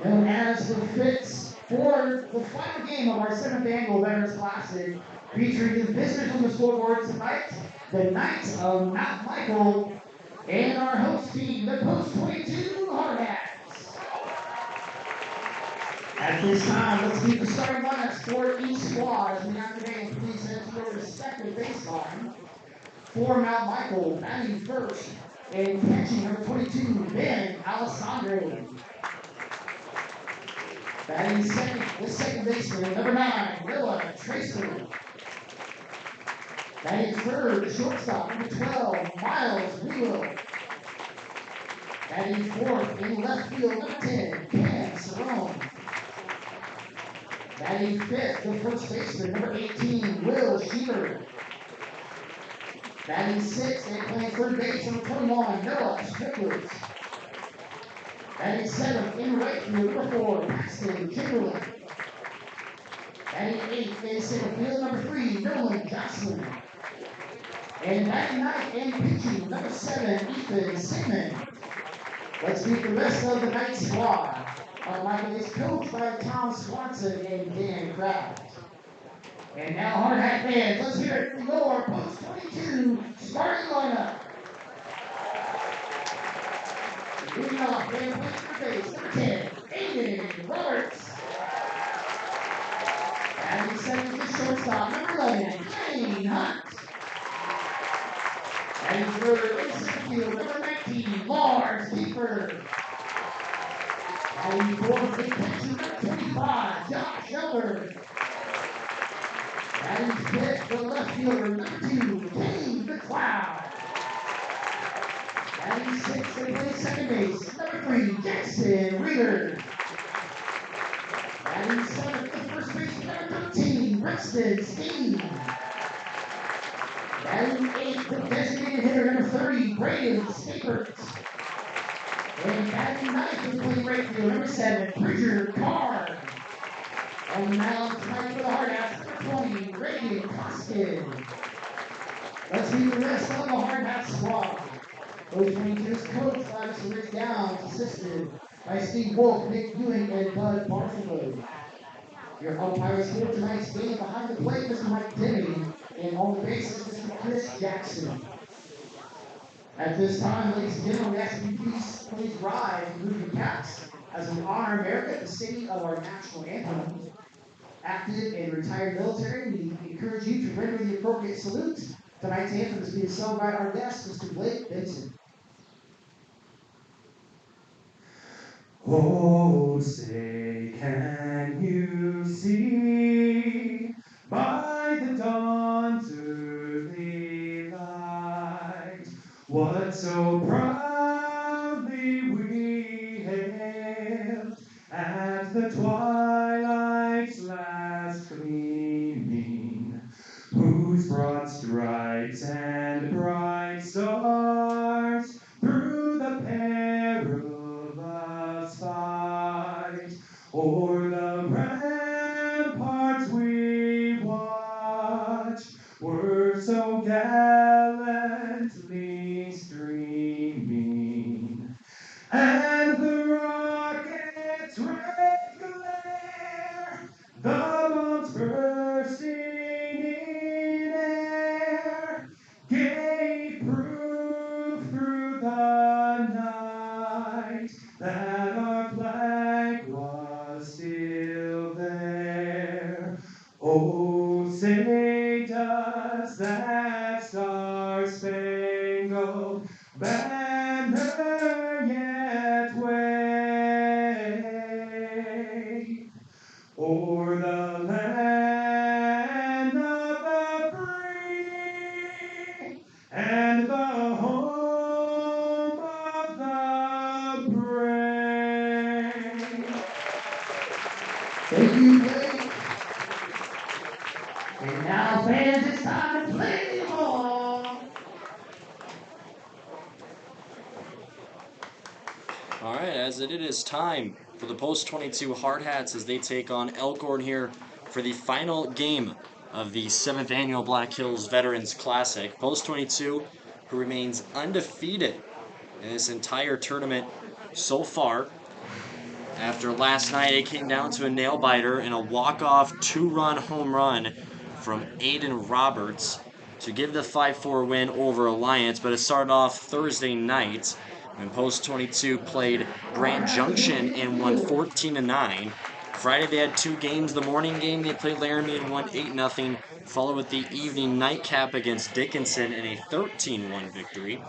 known as the Fitz, for the final game of our 7th annual Veterans Classic, featuring the visitors on the scoreboard tonight, the Knights of Mount Michael, and our host team, the Post 22 Hardhats. At this time, let's keep the starting lineups for each squad as we activate and please enter your respective baseline. For Mount Michael, batting first and catching number 22, Ben Alessandro. Batting second, the second baseman, number 9, Noah Tracer. Batting third, the shortstop, number 12, Miles Wheeler. Batting fourth, in left field, number 10, Cam Cerrone. Batting fifth, the first baseman, number 18, Will Sheeler. Batting sixth and playing third base, number 21, Noah Strickland. Batting seventh, in right field, number 4, Paxton Chamberlain. Batting eighth, in center field, number 3, Nolan Johnson. And batting ninth and pitching, number 7, Ethan Sigmund. Let's meet the rest of the night squad. Our Michael is coached by Tom Swanson and Dan Kraft. And now, Hard Hat fans, let's hear it for your Post 22 starting lineup. Leading off, and playing for base, number 10, Aiden Roberts. Batting second, the shortstop, number 11, Kane Hunt. Batting third, in center field, number 19, Lars Kiefer. Batting fourth, in pitcher, number 25, Josh Elder. Batting fifth, the left fielder, number 2, Kane McLeod. Batting sixth, and playing second base, number 3, Jackson Reader. Batting seventh, the first base, number 13, Preston Steen. Batting eighth, the designated hitter, number 30, Braden Stapert. And batting ninth, the playing right field, number 7, Bridger Carr. On the mound tonight for the Hardhats, number 20, Reagan Costin. Let's meet the rest of the Hardhats squad. Those 22's coached by Mr. Rick Downs, assisted by Steve Wolf, Nick Ewing, and Bud Bartholomew. Your umpires for tonight's game behind the plate, Mr. Mike Denny, and on the bases, Mr. Chris Jackson. At this time, ladies and gentlemen, we ask you please rise and move your caps as we honor America, the city of our national anthem. Active and retired military, we encourage you to render the appropriate salute. Tonight's anthem is being sung by our guest, Mr. Blake Benson. Oh, say, can you see by the dawn's early light what so proudly we hailed at the twilight's last gleaming, whose broad stripes and bright stars through the perilous fight o'er the ramparts we watched were so gallantly streaming, and the rocket's red glare, the bombs bursting in air, gave proof through the night that our flag was still there. Oh, say does that star-spangled banner yet wave o'er the land of the free and the home of the brave? Thank you, Blake. And now, fans, it's time to play the ball. All right, as it is time for the Post 22 Hardhats as they take on Elkhorn here for the final game of the 7th annual Black Hills Veterans Classic. Post 22, who remains undefeated in this entire tournament so far, After last night, it came down to a nail-biter and a walk-off two-run home run from Aiden Roberts to give the 5-4 win over Alliance, but it started off Thursday night when Post 22 played Grand Junction and won 14-9. Friday they had two games. The morning game they played Laramie and won 8-0, followed with the evening nightcap against Dickinson in a 13-1 victory.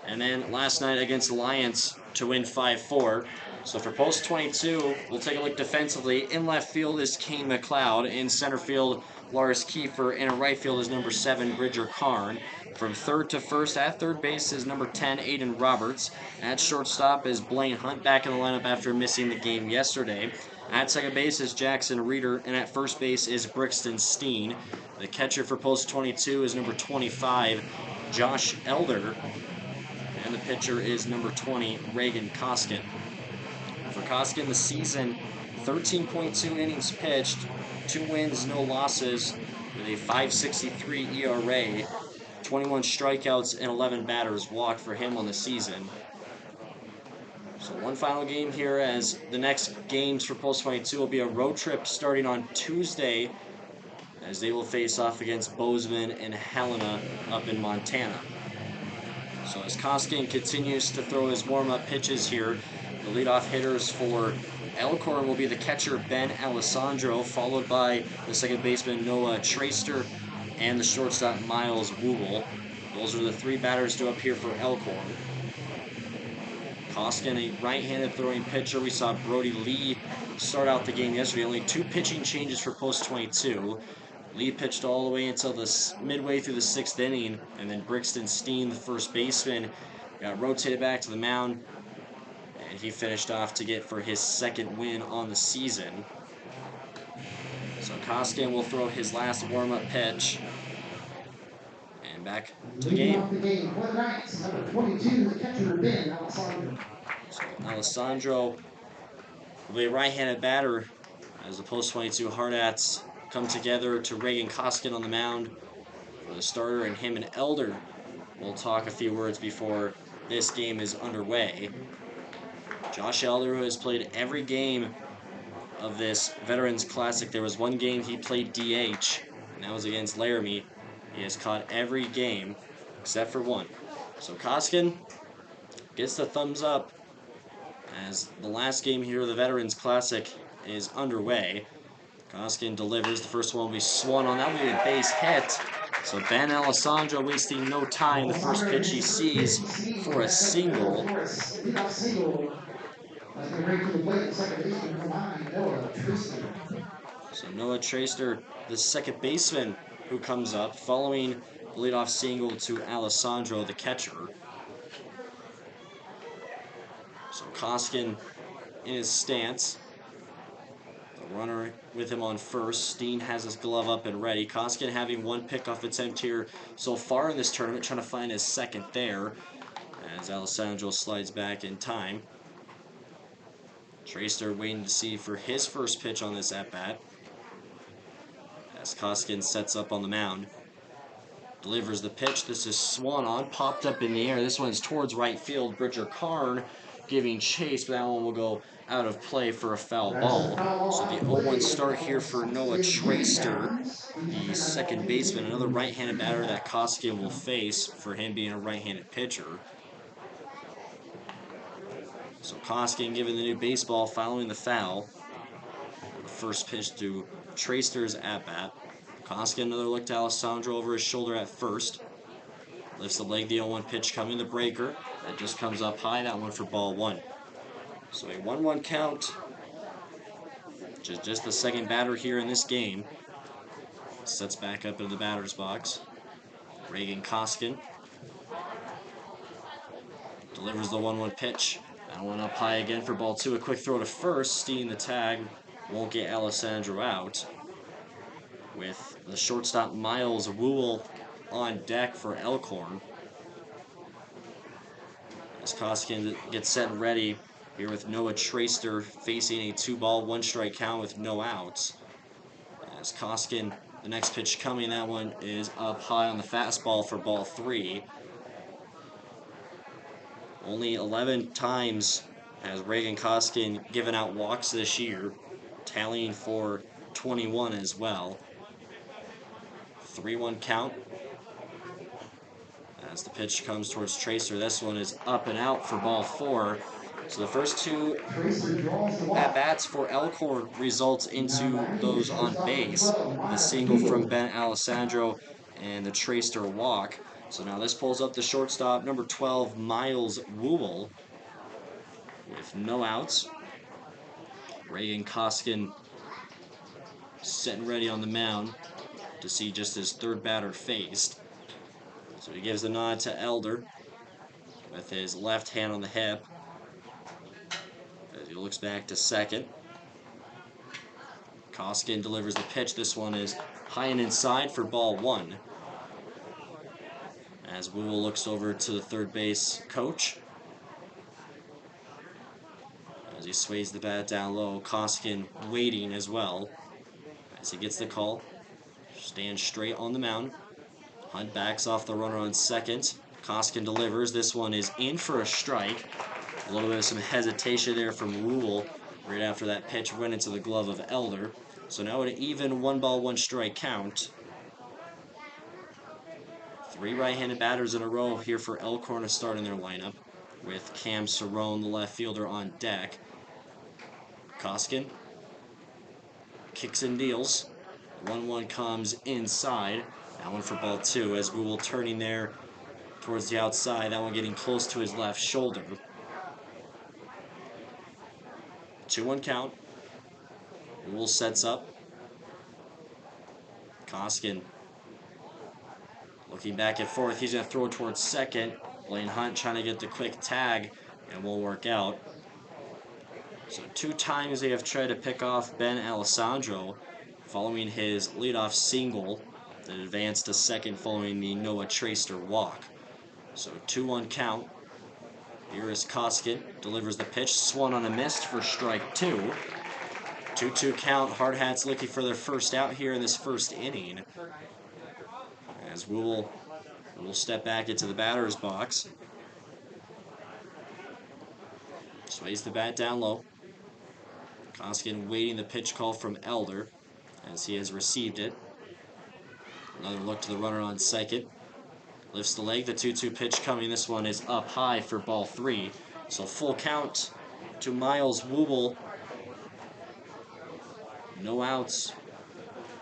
And then last night against Alliance to win 5-4. So for Post 22, we'll take a look defensively. In left field is Kane McLeod. In center field, Lars Kiefer. And in right field is number 7, Bridger Karn. From third to first at third base is number 10, Aiden Roberts. At shortstop is Blaine Hunt back in the lineup after missing the game yesterday. At second base is Jackson Reeder. And at first base is Brixton Steen. The catcher for Post 22 is number 25, Josh Elder. And the pitcher is number 20, Reagan Koskin. For Koskin, the season, 13.2 innings pitched, 2 wins, no losses, with a 5.63 ERA, 21 strikeouts, and 11 batters walked for him on the season. So one final game here, as the next games for Post 22 will be a road trip starting on Tuesday, as they will face off against Bozeman and Helena up in Montana. So as Koskin continues to throw his warm-up pitches here, the leadoff hitters for Elkhorn will be the catcher Ben Alessandro, followed by the second baseman Noah Traster and the shortstop Miles Wooble. Those are the 3 batters to appear for Elkhorn. Koskin, a right-handed throwing pitcher. We saw Brody Lee start out the game yesterday. Only 2 pitching changes for Post 22. Lee pitched all the way until the midway through the 6th inning, and then Brixton Steen, the first baseman, got rotated back to the mound, and he finished off to get for his 2nd win on the season. So Koskin will throw his last warm-up pitch, and back to the game. Number 22, the catcher, Ben Alessandro. So Alessandro will be a right-handed batter as the Post 22 Hardhats come together to Reagan Koskin on the mound for the starter, and him and Elder will talk a few words before this game is underway. Josh Elder, who has played every game of this Veterans Classic. There was one game he played DH, and that was against Laramie. He has caught every game except for one. So Koskin gets the thumbs up as the last game here of the Veterans Classic is underway. Koskin delivers. The first one will be swung on. That will be a base hit. So Ben Alessandro wasting no time. The first pitch he sees for a single. So Noah Traster, the second baseman, who comes up following the leadoff single to Alessandro, the catcher. So Koskin in his stance. Runner with him on first. Steen has his glove up and ready. Koskin having one pickoff attempt here so far in this tournament, trying to find his 2nd there as Alessandro slides back in time. Traster waiting to see for his first pitch on this at-bat as Koskin sets up on the mound. Delivers the pitch. This is swung on, popped up in the air. This one's towards right field. Bridger Karn giving chase, but that one will go out of play for a foul ball. So the 0-1 start here for Noah Traster, the second baseman, another right-handed batter that Koskin will face for him being a right-handed pitcher. So Koskin given the new baseball following the foul. The first pitch to Traster's at-bat. Koskin, another look to Alessandro over his shoulder at first. Lifts the leg, the 0-1 pitch coming, the breaker. That just comes up high, that one for ball 1. So a 1-1 count. Just the second batter here in this game. Sets back up into the batter's box. Reagan Koskin delivers the 1-1 pitch. That one up high again for ball 2. A quick throw to first. Steen the tag. Won't get Alessandro out. With the shortstop Miles Wooble on deck for Elkhorn. As Koskin gets set and ready here with Noah Traster facing a 2-ball, 1-strike count with no outs. As Koskin, the next pitch coming, that one is up high on the fastball for ball 3. Only 11 times As Reagan Koskin giving out walks this year, tallying for 21 as well. 3-1 count. As the pitch comes towards Tracer, this one is up and out for ball 4. So the first two at-bats for Elkhorn results into those on base. The single from Ben Alessandro and the Tracer walk. So now this pulls up the shortstop, number 12, Miles Wool, with no outs. Reagan Koskin sitting ready on the mound to see just his third batter faced. So he gives the nod to Elder with his left hand on the hip as he looks back to second. Koskin delivers the pitch. This one is high and inside for ball 1. As Wool looks over to the third base coach as he sways the bat down low. Koskin waiting as well as he gets the call. Stands straight on the mound. Hunt backs off the runner on second. Koskin delivers. This one is in for a strike. A little bit of some hesitation there from Wool right after that pitch went into the glove of Elder. So now an even 1-1 count. 3 right-handed batters in a row here for Elkhorn to start in their lineup, with Cam Cerrone, the left fielder, on deck. Koskin kicks and deals. 1-1 comes inside. That one for ball 2 as Wool turning there towards the outside. That one getting close to his left shoulder. 2-1 count. Wool sets up. Koskin looking back and forth. He's going to throw it towards second. Blaine Hunt trying to get the quick tag and won't work out. So 2 times they have tried to pick off Ben Alessandro following his leadoff single that advanced to second following the Noah Tracer walk. So 2-1 count. Here is Koskin. Delivers the pitch. Swung on a miss for strike 2. 2-2 count. Hardhats looking for their first out here in this first inning. As Wool will step back into the batter's box. Sways the bat down low. Koskin waiting the pitch call from Elder as he has received it. Another look to the runner on second. Lifts the leg. The 2-2 pitch coming. This one is up high for ball 3. So full count to Miles Wool. No outs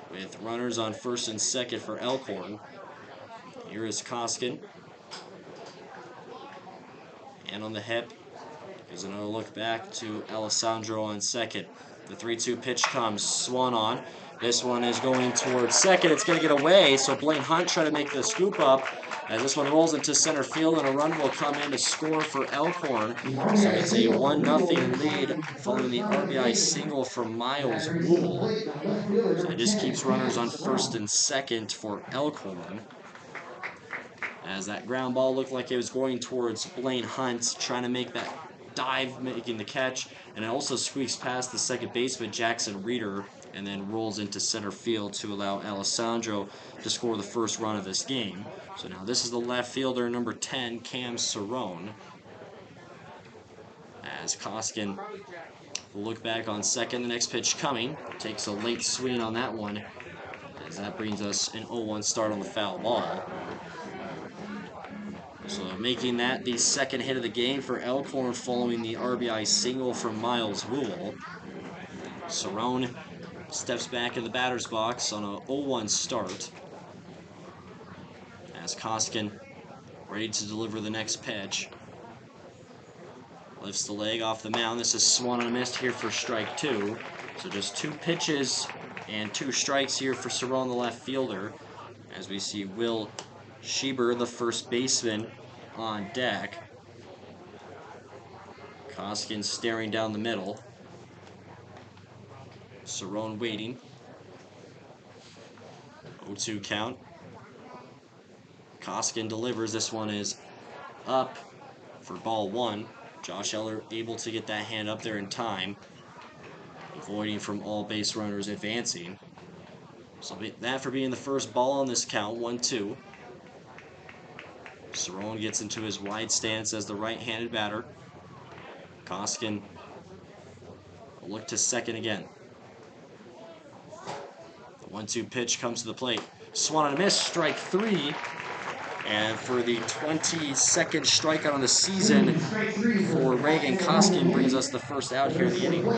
with runners on first and second for Elkhorn. Here is Koskin. And on the hip. Here's another look back to Alessandro on second. The 3-2 pitch comes. Swung on. This one is going towards second. It's going to get away. So Blaine Hunt trying to make the scoop up. As this one rolls into center field and a run will come in to score for Elkhorn. So it's a 1-0 lead following the RBI single from Miles Wool. So it just keeps runners on first and second for Elkhorn. As that ground ball looked like it was going towards Blaine Hunt, trying to make that dive, making the catch, and it also squeaks past the second baseman, Jackson Reeder, and then rolls into center field to allow Alessandro to score the first run of this game. So now this is the left fielder, number 10, Cam Cerrone. As Koskin will look back on second, the next pitch coming. Takes a late swing on that one, as that brings us an 0-1 start on the foul ball. So making that the second hit of the game for Elkhorn following the RBI single from Miles Wool. Cerrone steps back in the batter's box on a 0-1 start. As Koskin ready to deliver the next pitch. Lifts the leg off the mound. This is swung on a miss here for strike 2. So just 2 pitches and 2 strikes here for Cerrone, the left fielder. As we see Will Schieber, the first baseman, on deck. Koskin staring down the middle. Cerrone waiting. 0-2 count. Koskin delivers. This one is up for ball 1. Josh Eller able to get that hand up there in time, avoiding from all base runners advancing. So that for being the first ball on this count, 1-2. Cerrone gets into his wide stance as the right-handed batter. Koskin will look to second again. The 1-2 pitch comes to the plate. Swung on a miss, strike 3. And for the 22nd strikeout on the season for Reagan, Koskin brings us the first out here in the inning. The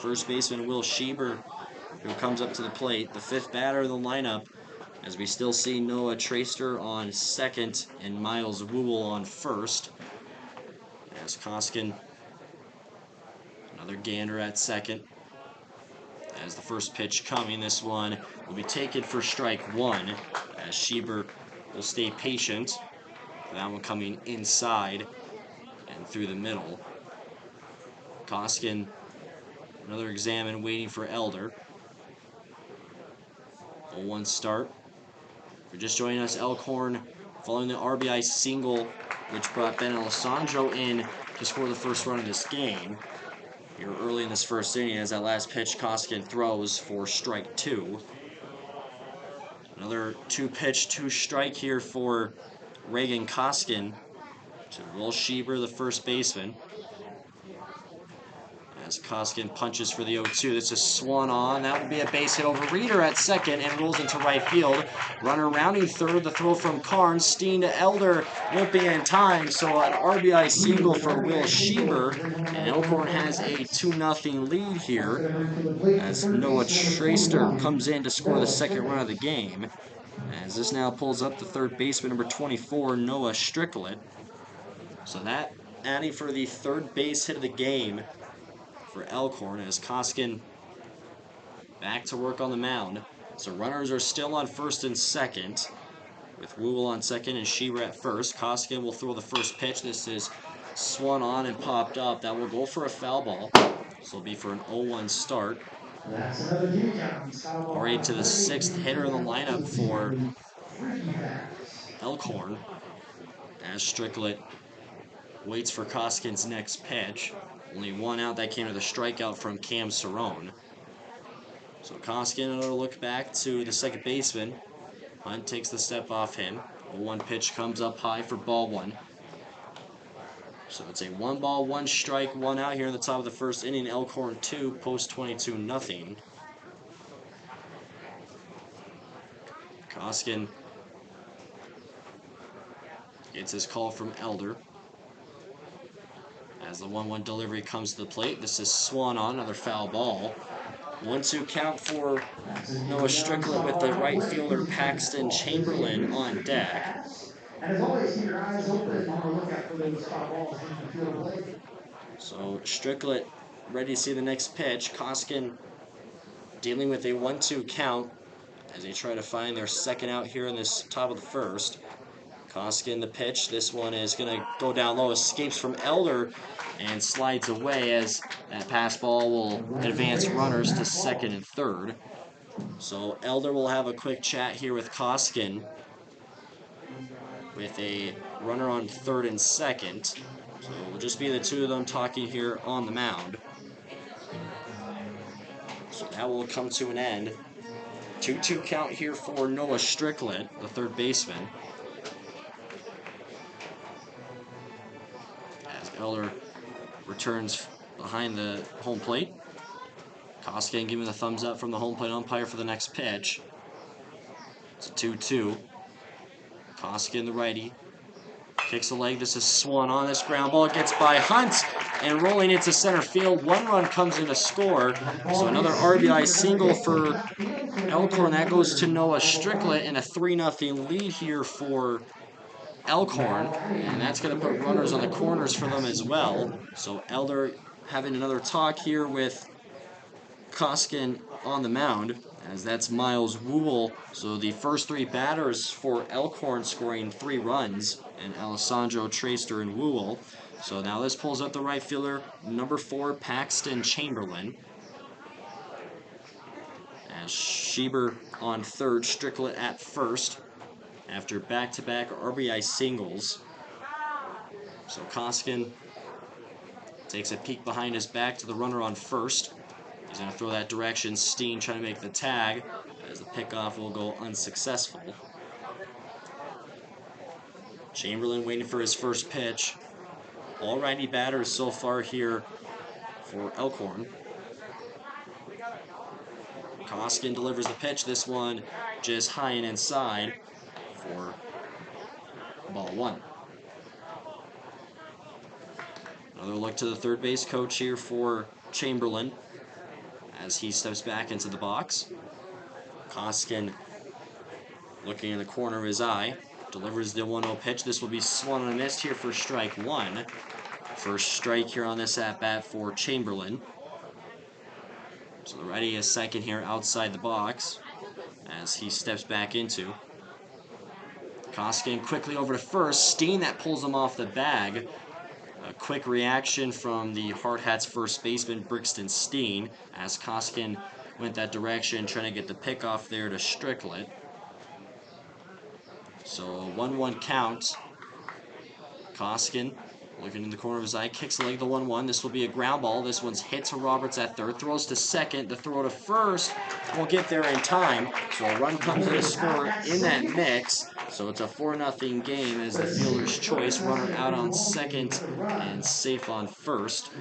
first baseman, Will Schieber, who comes up to the plate, the 5th batter of the lineup, as we still see Noah Traster on second and Miles Wool on first. As Koskin, another gander at second. As the first pitch coming, this one will be taken for strike 1, as Schieber will stay patient. That one coming inside and through the middle. Koskin, another examine, waiting for Elder. 0-1 start. If you're just joining us, Elkhorn following the RBI single, which brought Ben Alessandro in to score the first run of this game. Here early in this first inning, as that last pitch, Koskin throws for strike 2. Another 2-pitch, 2-strike here for Reagan Koskin to Will Schieber, the first baseman. As Koskin punches for the 0-2, this is swung on. That would be a base hit over Reeder at second and rolls into right field. Runner rounding third, the throw from Carnes. Steen to Elder won't be in time, so an RBI single for Will Schieber. And Elkhorn has a 2-0 lead here as Noah Traster comes in to score the second run of the game. As this now pulls up the third baseman, number 24, Noah Stricklet. So that adding for the third base hit of the game for Elkhorn, as Koskin back to work on the mound. So runners are still on first and second, with Wool on second and Schieber at first. Koskin will throw the first pitch. This is swung on and popped up. That will go for a foul ball. This will be for an 0-1 start. Already to the 6th hitter in the lineup for Elkhorn, as Stricklet waits for Koskin's next pitch. Only one out, that came to the strikeout from Cam Cerrone. So Koskin, another look back to the second baseman. Hunt takes the step off him. The 1 pitch comes up high for ball 1. So it's a 1 ball, 1 strike, 1 out here in the top of the first inning. Elkhorn 2, Post 22-0. Koskin gets his call from Elder. As the 1-1 delivery comes to the plate, this is swung on, another foul ball. 1-2 count for Noah Stricklet with the right fielder Paxton Chamberlain on deck. And as always, keep your eyes open on the lookout for those foul balls in the field of play. So Stricklet ready to see the next pitch. Koskin dealing with a 1-2 count as they try to find their second out here in this top of the first. Koskin the pitch. This one is going to go down low, escapes from Elder, and slides away as that pass ball will advance runners to second and third. So Elder will have a quick chat here with Koskin with a runner on third and second. So it will just be the two of them talking here on the mound. So that will come to an end. 2-2 count here for Noah Stricklet, the third baseman. As Elder returns behind the home plate. Koskin giving the thumbs up from the home plate umpire for the next pitch. It's a 2-2. Koskin, the righty, kicks a leg. This is swung on. This ground ball gets by Hunt and rolling into center field. 1 run comes in to score. So another RBI single for Elkhorn. That goes to Noah Stricklet and a 3-0 lead here for Elkhorn. And that's going to put runners on the corners for them as well. So Elder having another talk here with Koskin on the mound, as that's Miles Wool. So the first 3 batters for Elkhorn scoring 3 runs, and Alessandro, Traster, and Wool. So now this pulls up the right fielder, number 4, Paxton Chamberlain. As Schieber on third, Stricklet at first, after back-to-back RBI singles. So Koskin takes a peek behind his back to the runner on first. He's going to throw that direction. Steen trying to make the tag, as the pickoff will go unsuccessful. Chamberlain waiting for his first pitch. All righty batters so far here for Elkhorn. Koskin delivers the pitch. This one just high and inside for ball one. Another look to the third base coach here for Chamberlain as he steps back into the box. Koskin looking in the corner of his eye. Delivers the 1-0 pitch. This will be swung on a miss here for strike one. First strike here on this at-bat for Chamberlain. So the righty is second here outside the box as he steps back into. Koskin quickly over to first. Steen that pulls him off the bag. A quick reaction from the Hardhats first baseman Brixton Steen as Koskin went that direction trying to get the pick off there to Stricklet. So a 1-1 count. Koskin looking in the corner of his eye, kicks the leg, the 1-1. This will be a ground ball. This one's hit to Roberts at third, throws to second. The throw to first won't get there in time. So a run comes in to score in that mix. So it's a 4-0 game as the fielder's choice. Runner out on second and safe on first.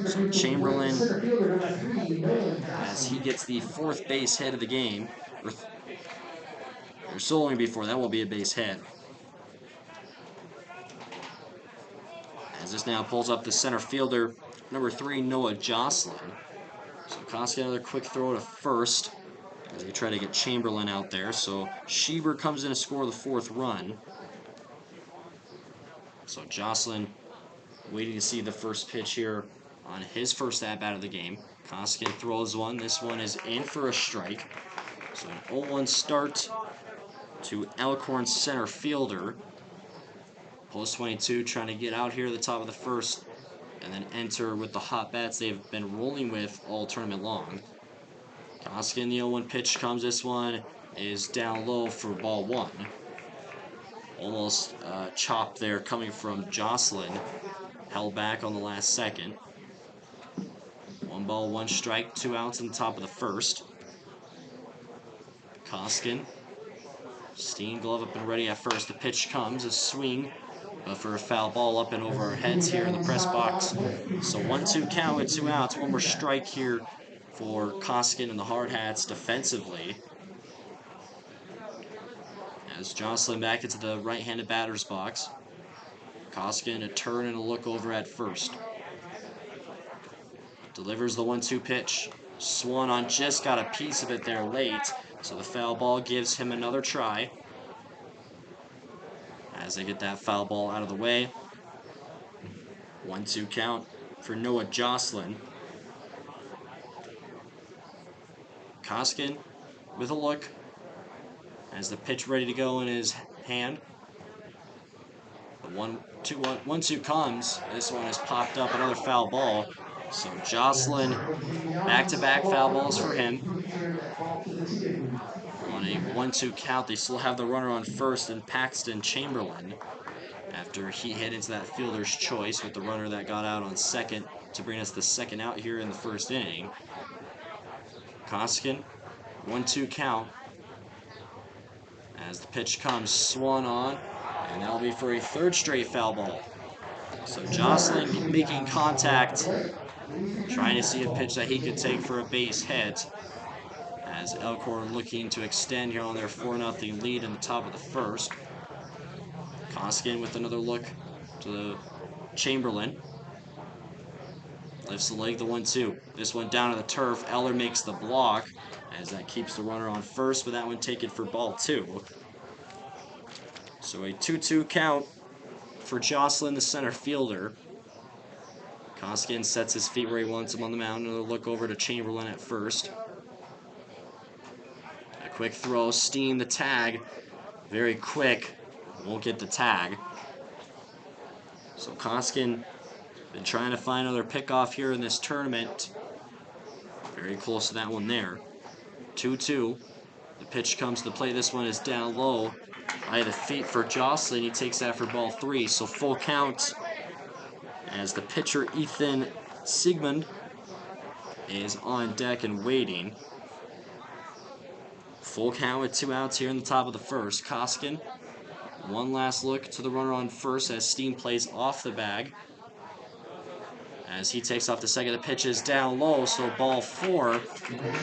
So Chamberlain, as he gets the fourth base hit of the game. There's still only before that will be a base hit. As this now pulls up the center fielder, number 3, Noah Jocelyn. So Koskin another quick throw to first as they try to get Chamberlain out there. So Schieber comes in to score the fourth run. So Jocelyn waiting to see the first pitch here on his first at-bat of the game. Koskin throws one. This one is in for a strike. So an 0-1 start to Elkhorn center fielder. Post 22 trying to get out here at the top of the first and then enter with the hot bats they've been rolling with all tournament long. Koskin, the 0-1 pitch comes. This one is down low for ball one. Almost chopped there coming from Jocelyn. Held back on the last second. 1 ball, 1 strike, 2 outs in the top of the first. Koskin. Steen glove up and ready at first. The pitch comes, a swing. For a foul ball up and over our heads here in the press box. So 1-2 count with 2 outs. 1 more strike here for Koskin and the Hardhats defensively. As Jocelyn back into the right-handed batter's box. Koskin a turn and a look over at first. Delivers the 1-2 pitch. Swung on, just got a piece of it there late. So the foul ball gives him another try. As they get that foul ball out of the way. 1-2 count for Noah Jocelyn. Koskin with a look as the pitch ready to go in his hand. The 1-2 comes. This one has popped up, another foul ball. So Jocelyn, back-to-back foul balls for him. On a 1-2 count, they still have the runner on first and Paxton Chamberlain after he hit into that fielder's choice with the runner that got out on second to bring us the second out here in the first inning. Koskin, 1-2 count as the pitch comes, swung on, and that'll be for a third straight foul ball. So Jocelyn making contact, trying to see a pitch that he could take for a base hit. As Elkhorn looking to extend here on their 4-0 lead in the top of the first. Koskin with another look to the Chamberlain. Lifts the leg, the 1-2. This one down to the turf. Eller makes the block as that keeps the runner on first, but that one taken for ball 2. So a 2-2 count for Jocelyn, the center fielder. Koskin sets his feet where he wants him on the mound. Another look over to Chamberlain at first. A quick throw, Steen the tag. Very quick. Won't get the tag. So Koskin been trying to find another pickoff here in this tournament. Very close to that one there. 2-2. The pitch comes to the plate. This one is down low. By the feet for Jocelyn. He takes that for ball 3. So full count as the pitcher Ethan Sigmund is on deck and waiting. Full count with 2 outs here in the top of the first. Koskin One last look to the runner on first as Steen plays off the bag. As he takes off the second, the pitch is down low, so ball 4.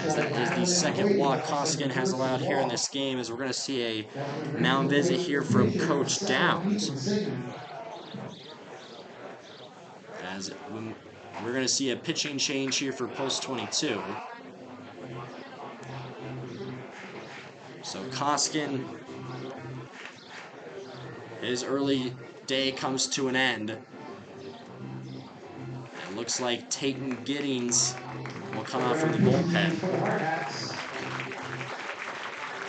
As that is the second walk Koskinen has allowed here in this game, as we're going to see a mound visit here from Coach Downs. As we're going to see a pitching change here for post 22. So Koskinen, his early day comes to an end. It looks like Tatum Giddings will come out from the bullpen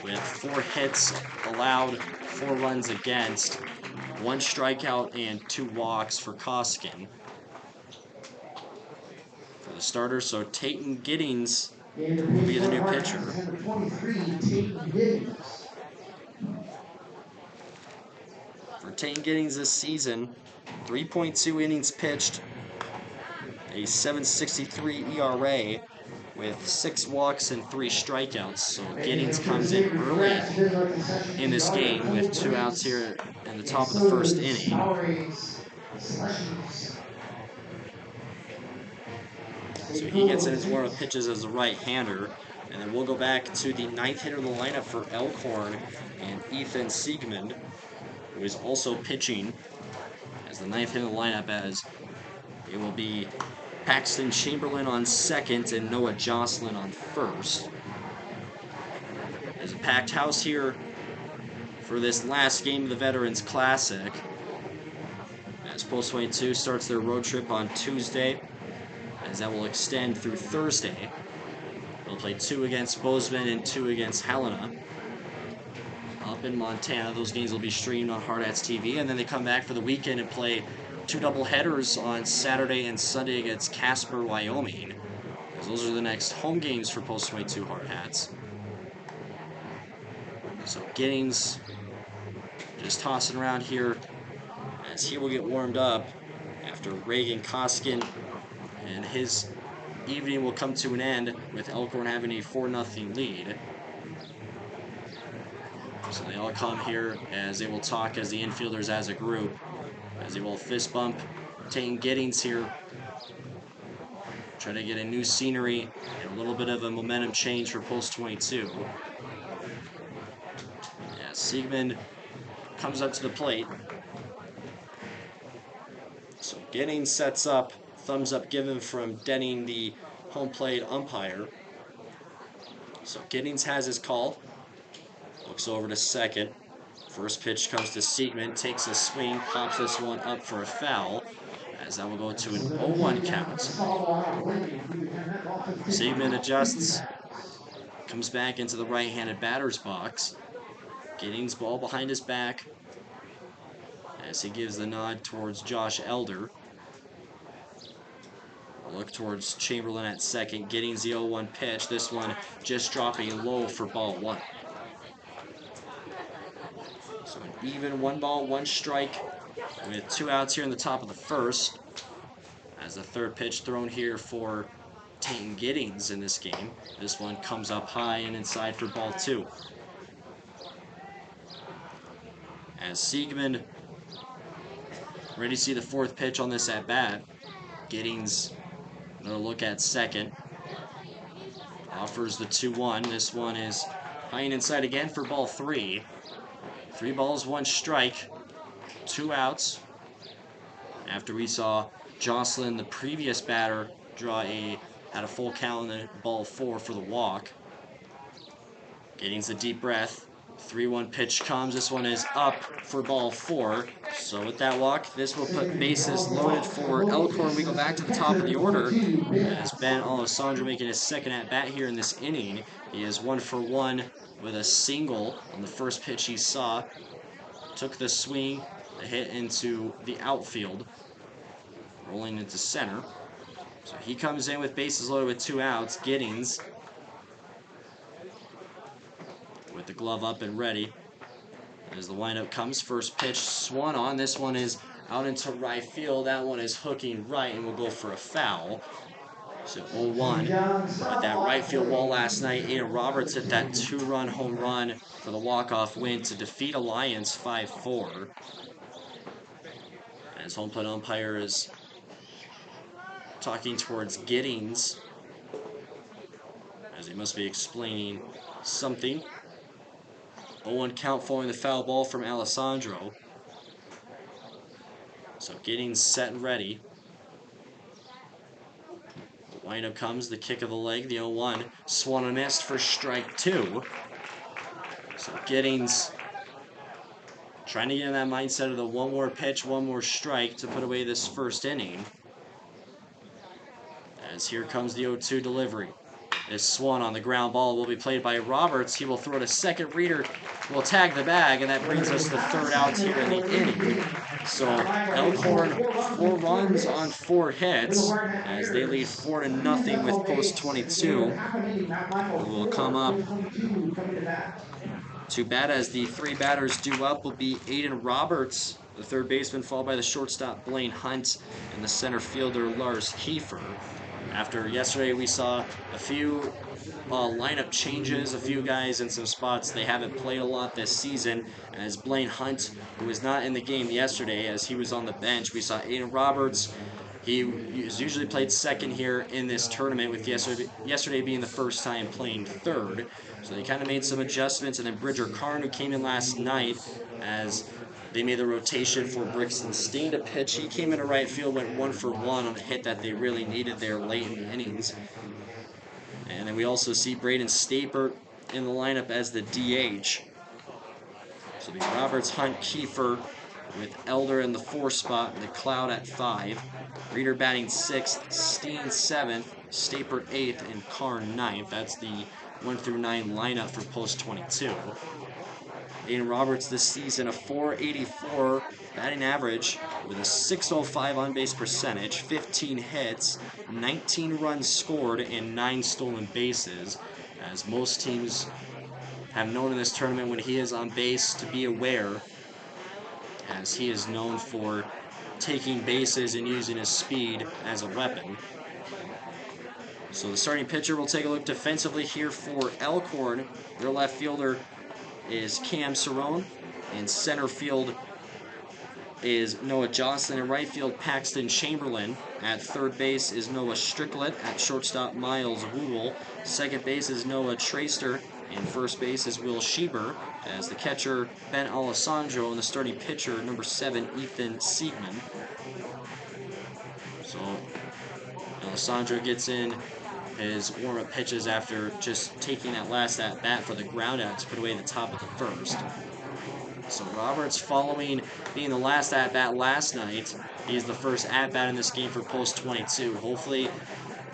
with 4 hits allowed, 4 runs against, 1 strikeout and 2 walks for Koskinen. For the starter, so Tatum Giddings will be the new pitcher. For Tatum Giddings this season, 3.2 innings pitched, a 7.63 ERA with 6 walks and 3 strikeouts. So Giddings comes in early in this game with 2 outs here in the top of the first inning. So he gets in his warm-up pitches as a right-hander. And then we'll go back to the 9th hitter of the lineup for Elkhorn and Ethan Siegmund, who is also pitching as the 9th hitter of the lineup, as it will be Paxton Chamberlain on second and Noah Jocelyn on first. There's a packed house here for this last game of the Veterans Classic, as Post 22 starts their road trip on Tuesday, as that will extend through Thursday. They'll play 2 against Bozeman and 2 against Helena up in Montana. Those games will be streamed on Hardhats TV, and then they come back for the weekend and play 2 doubleheaders on Saturday and Sunday against Casper, Wyoming. As those are the next home games for Post 22 Hardhats. So Giddings just tossing around here as he will get warmed up after Reagan Koskinen, and his evening will come to an end with Elkhorn having a 4-0 lead. So they all come here as they will talk as the infielders as a group, as they will fist bump Tatum Giddings here. Try to get a new scenery and a little bit of a momentum change for Post 22. Yeah, Siegmund comes up to the plate. So Giddings sets up, thumbs up given from Denning, the home plate umpire. So Giddings has his call. Looks over to second. First pitch comes to Siegmund, takes a swing, pops this one up for a foul, as that will go to an 0-1 count. Siegmund adjusts, comes back into the right-handed batter's box. Giddings ball behind his back as he gives the nod towards Josh Elder. A look towards Chamberlain at second. Giddings the 0-1 pitch. This one just dropping low for ball 1. So an even 1 ball, 1 strike with 2 outs here in the top of the first. As the third pitch thrown here for Tatum Giddings in this game. This one comes up high and inside for ball 2. As Siegmund ready to see the 4th pitch on this at-bat. Giddings another look at second. Offers the 2-1. This one is high and inside again for ball 3. 3 balls, 1 strike, 2 outs. After we saw Jocelyn, the previous batter, had a full count in ball 4 for the walk. Giddings a deep breath. 3-1 pitch comes. This one is up for ball 4. So with that walk, this will put bases loaded for Elkhorn. We go back to the top of the order as Ben Alessandro making his second at-bat here in this inning. He is 1 for 1 with a single on the first pitch he saw. Took the swing, the hit into the outfield, rolling into center. So he comes in with bases loaded with 2 outs. Giddings with the glove up and ready. As the windup comes, first pitch swung on. This one is out into right field. That one is hooking right and will go for a foul. So 0-1. At that right field wall last night, Aiden Roberts hit that 2-run home run for the walk-off win to defeat Alliance 5-4. As home plate umpire is talking towards Giddings, as he must be explaining something. 0-1 count following the foul ball from Alessandro. So Giddings set and ready. Windup comes, the kick of the leg, the 0-1. Swung and missed for strike 2. So Giddings trying to get in that mindset of the one more pitch, one more strike to put away this first inning. As here comes the 0-2 delivery. This Swan on the ground ball will be played by Roberts. He will throw it a second. Reader will tag the bag, and that brings us to the third out here in the inning. So Elkhorn 4 runs on 4 hits as they lead 4-0 with post 22. Who will come up to bat as the 3 batters due up will be Aiden Roberts, the third baseman, followed by the shortstop Blaine Hunt and the center fielder Lars Kiefer. After yesterday, we saw a few lineup changes, a few guys in some spots they haven't played a lot this season. As Blaine Hunt, who was not in the game yesterday as he was on the bench, we saw Aiden Roberts. He has usually played second here in this tournament, with yesterday being the first time playing third. So they kind of made some adjustments, and then Bridger Karn, who came in last night, as they made the rotation for Brixton Steen to pitch. He came into right field, went 1 for 1 on a hit that they really needed there late in the innings. And then we also see Braden Stapert in the lineup as the DH. So the Roberts, Hunt, Kiefer, with Elder in the 4 spot, McLeod at 5. Reader batting 6th, Steen 7th, Stapert 8th, and Karn 9th. That's the 1 through 9 lineup for post 22. Aiden Roberts this season, a .484 batting average with a .605 on-base percentage, 15 hits, 19 runs scored, and 9 stolen bases. As most teams have known in this tournament, when he is on base, to be aware, as he is known for taking bases and using his speed as a weapon. So the starting pitcher will take a look defensively here for Elkhorn. Their left fielder is Cam Cerrone. In center field is Noah Johnson. In right field, Paxton Chamberlain. At third base is Noah Stricklet. At shortstop, Miles Wool. Second base is Noah Traster. And first base is Will Schieber. As the catcher, Ben Alessandro. And the starting pitcher, number 7, Ethan Siegman. So Alessandro gets in his warm-up pitches after just taking that last at-bat for the ground-out to put away the top of the first. So Roberts, following being the last at-bat last night, he is the first at-bat in this game for post 22. Hopefully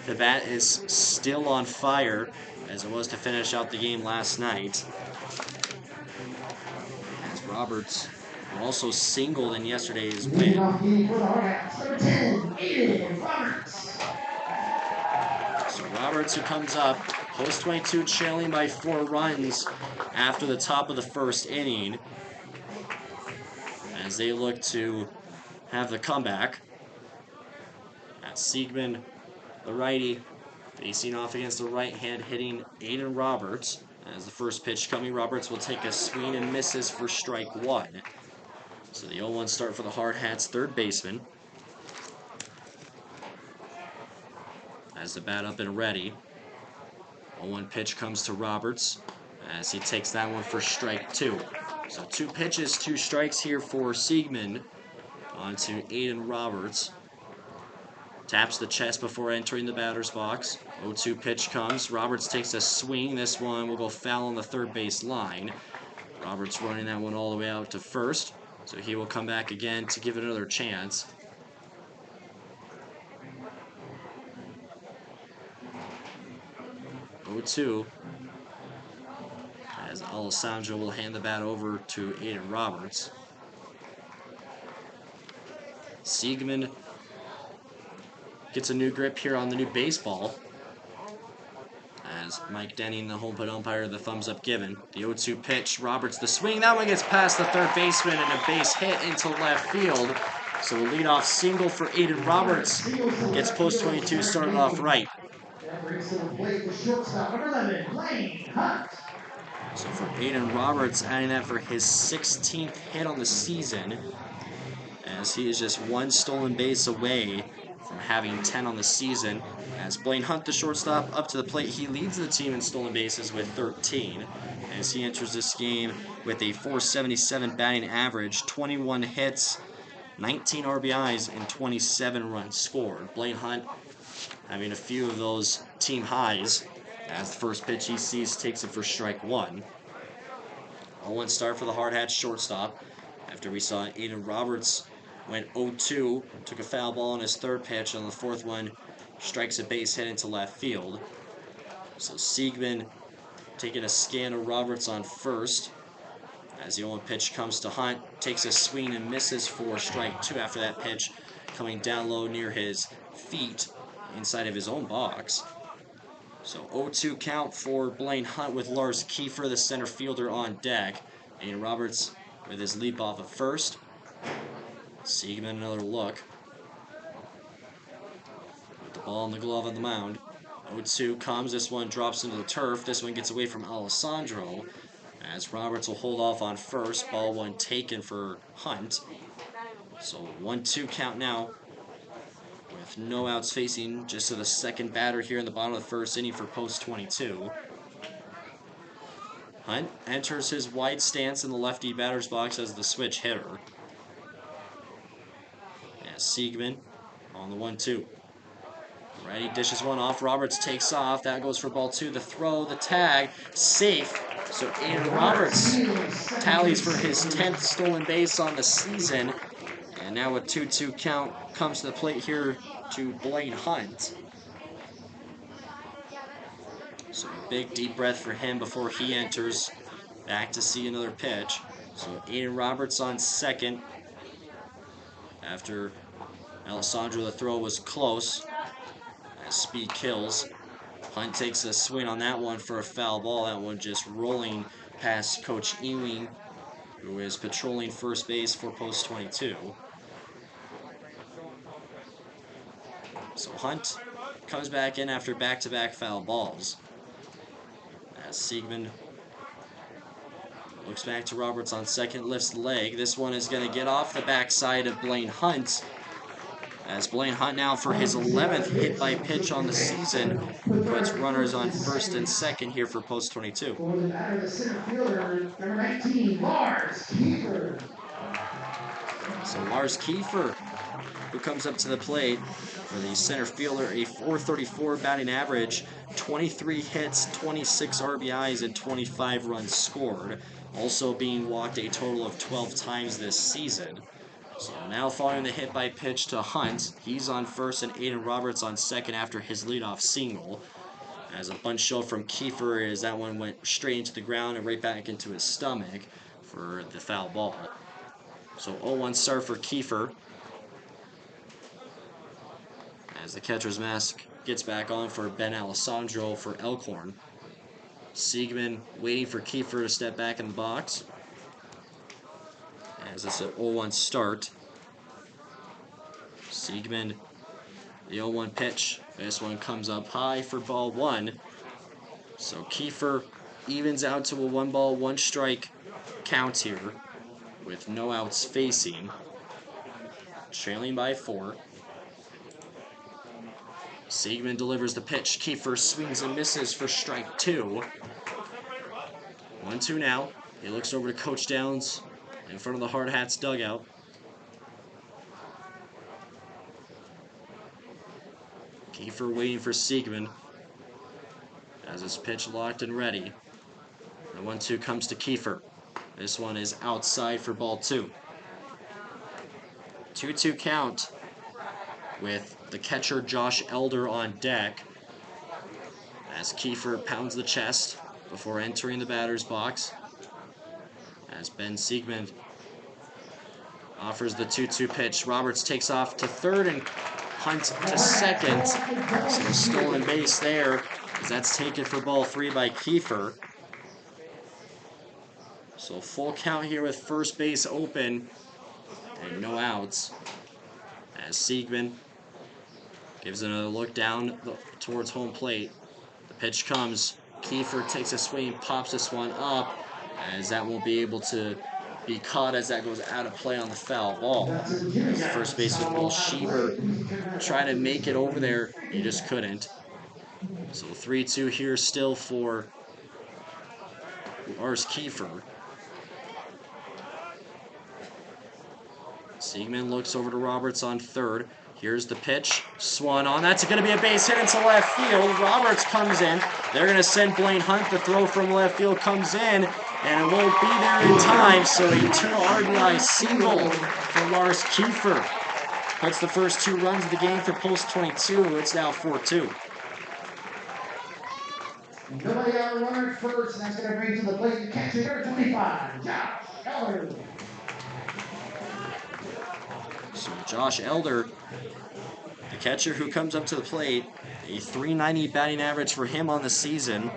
the bat is still on fire as it was to finish out the game last night. As Roberts also singled in yesterday's win. So Roberts, who comes up, post 22, trailing by 4 runs after the top of the first inning, as they look to have the comeback. At Siegman, the righty, facing off against the right hand, hitting Aiden Roberts. As the first pitch coming, Roberts will take a swing and misses for strike 1. So the 0-1 start for the Hardhats, third baseman. As the bat up and ready. 0-1 pitch comes to Roberts as he takes that one for strike 2. So 2 pitches, 2 strikes here for Siegman onto Aiden Roberts. Taps the chest before entering the batter's box. 0-2 pitch comes. Roberts takes a swing. This one will go foul on the third base line. Roberts running that one all the way out to first. So he will come back again to give it another chance. .2 as Alessandro will hand the bat over to Aiden Roberts. Siegman gets a new grip here on the new baseball. As Mike Denning, the home plate umpire, the thumbs up given. The 0-2 pitch, Roberts the swing. That one gets past the third baseman and a base hit into left field. So a leadoff single for Aiden Roberts gets post 22 started off right. That brings to the plate the shortstop, number 11, Blaine Hunt. So for Aiden Roberts, adding that for his 16th hit on the season, as he is just one stolen base away from having 10 on the season. As Blaine Hunt, the shortstop, up to the plate, he leads the team in stolen bases with 13, as he enters this game with a .477 batting average, 21 hits, 19 RBIs, and 27 runs scored. Blaine Hunt having a few of those team highs, as the first pitch he sees takes it for strike one. 0-1 start for the Hardhats shortstop, after we saw Aiden Roberts went 0-2, took a foul ball on his third pitch, and on the fourth one strikes a base hit into left field. So Siegman taking a scan of Roberts on first, as the 0-1 pitch comes to Hunt, takes a swing and misses for strike two after that pitch coming down low near his feet inside of his own box. So 0-2 count for Blaine Hunt with Lars Kiefer, the center fielder, on deck. And Roberts with his leap off at first. Siegman another look. With the ball in the glove on the mound. 0-2 comes. This one drops into the turf. This one gets away from Alessandro, as Roberts will hold off on first. Ball one taken for Hunt. So 1-2 count now, with no outs facing, just to the second batter here in the bottom of the first inning for post 22. Hunt enters his wide stance in the lefty batter's box as the switch hitter. And Siegman on the 1-2. Righty dishes one off. Roberts takes off. That goes for ball two. The throw, the tag, safe. So Aiden Roberts tallies for his 10th stolen base on the season. And now a 2-2 count comes to the plate here to Blaine Hunt. So a big deep breath for him before he enters back to see another pitch. So Aiden Roberts on second, after Alessandro, the throw was close, as speed kills. Hunt takes a swing on that one for a foul ball. That one just rolling past Coach Ewing, who is patrolling first base for post 22. So Hunt comes back in after back-to-back foul balls, as Siegman looks back to Roberts on second, lifts the leg. This one is going to get off the backside of Blaine Hunt, as Blaine Hunt now for his 11th hit by pitch on the season puts runners on first and second here for post 22. For the batter, the center fielder, number 19, Lars Kiefer. So Lars Kiefer, who comes up to the plate for the center fielder, a .434 batting average, 23 hits, 26 RBIs, and 25 runs scored, also being walked a total of 12 times this season. So now following the hit by pitch to Hunt, he's on first and Aiden Roberts on second after his leadoff single. As a bunch show from Kiefer, as that one went straight into the ground and right back into his stomach for the foul ball. So 0-1 start for Kiefer, as the catcher's mask gets back on for Ben Alessandro for Elkhorn. Siegman waiting for Kiefer to step back in the box, as it's an 0-1 start. Siegman, the 0-1 pitch. This one comes up high for ball one. So Kiefer evens out to a 1-ball, 1-strike count here, with no outs facing, trailing by 4. Siegman delivers the pitch. Kiefer swings and misses for strike 2. 1-2 now. He looks over to Coach Downs in front of the Hardhats dugout. Kiefer waiting for Siegman, as his pitch locked and ready. The 1-2 comes to Kiefer. This one is outside for ball 2. 2-2 count with the catcher Josh Elder on deck, as Kiefer pounds the chest before entering the batter's box, as Ben Siegman offers the 2-2 pitch. Roberts takes off to third and Hunt to second. So a stolen base there, as that's taken for ball 3 by Kiefer. So full count here with first base open and no outs, as Siegman Gives it another look down towards home plate. The pitch comes. Kiefer takes a swing, pops this one up, as that won't be able to be caught as that goes out of play on the foul ball. As the first baseman, Will Sheever, try to make it over there. He just couldn't. So 3-2 here still for Lars Kiefer. Siegman looks over to Roberts on third. Here's the pitch. Swung on. That's going to be a base hit into left field. Roberts comes in. They're going to send Blaine Hunt. The throw from left field comes in, and it won't be there in time. So a 2 RBI single for Lars Kiefer. Puts the first 2 runs of the game for Post 22. It's now 4-2. Nobody out runner at first, and that's going to bring to the plate the catcher, number 25, Josh Elder. So Josh Elder, the catcher who comes up to the plate, a .390 batting average for him on the season,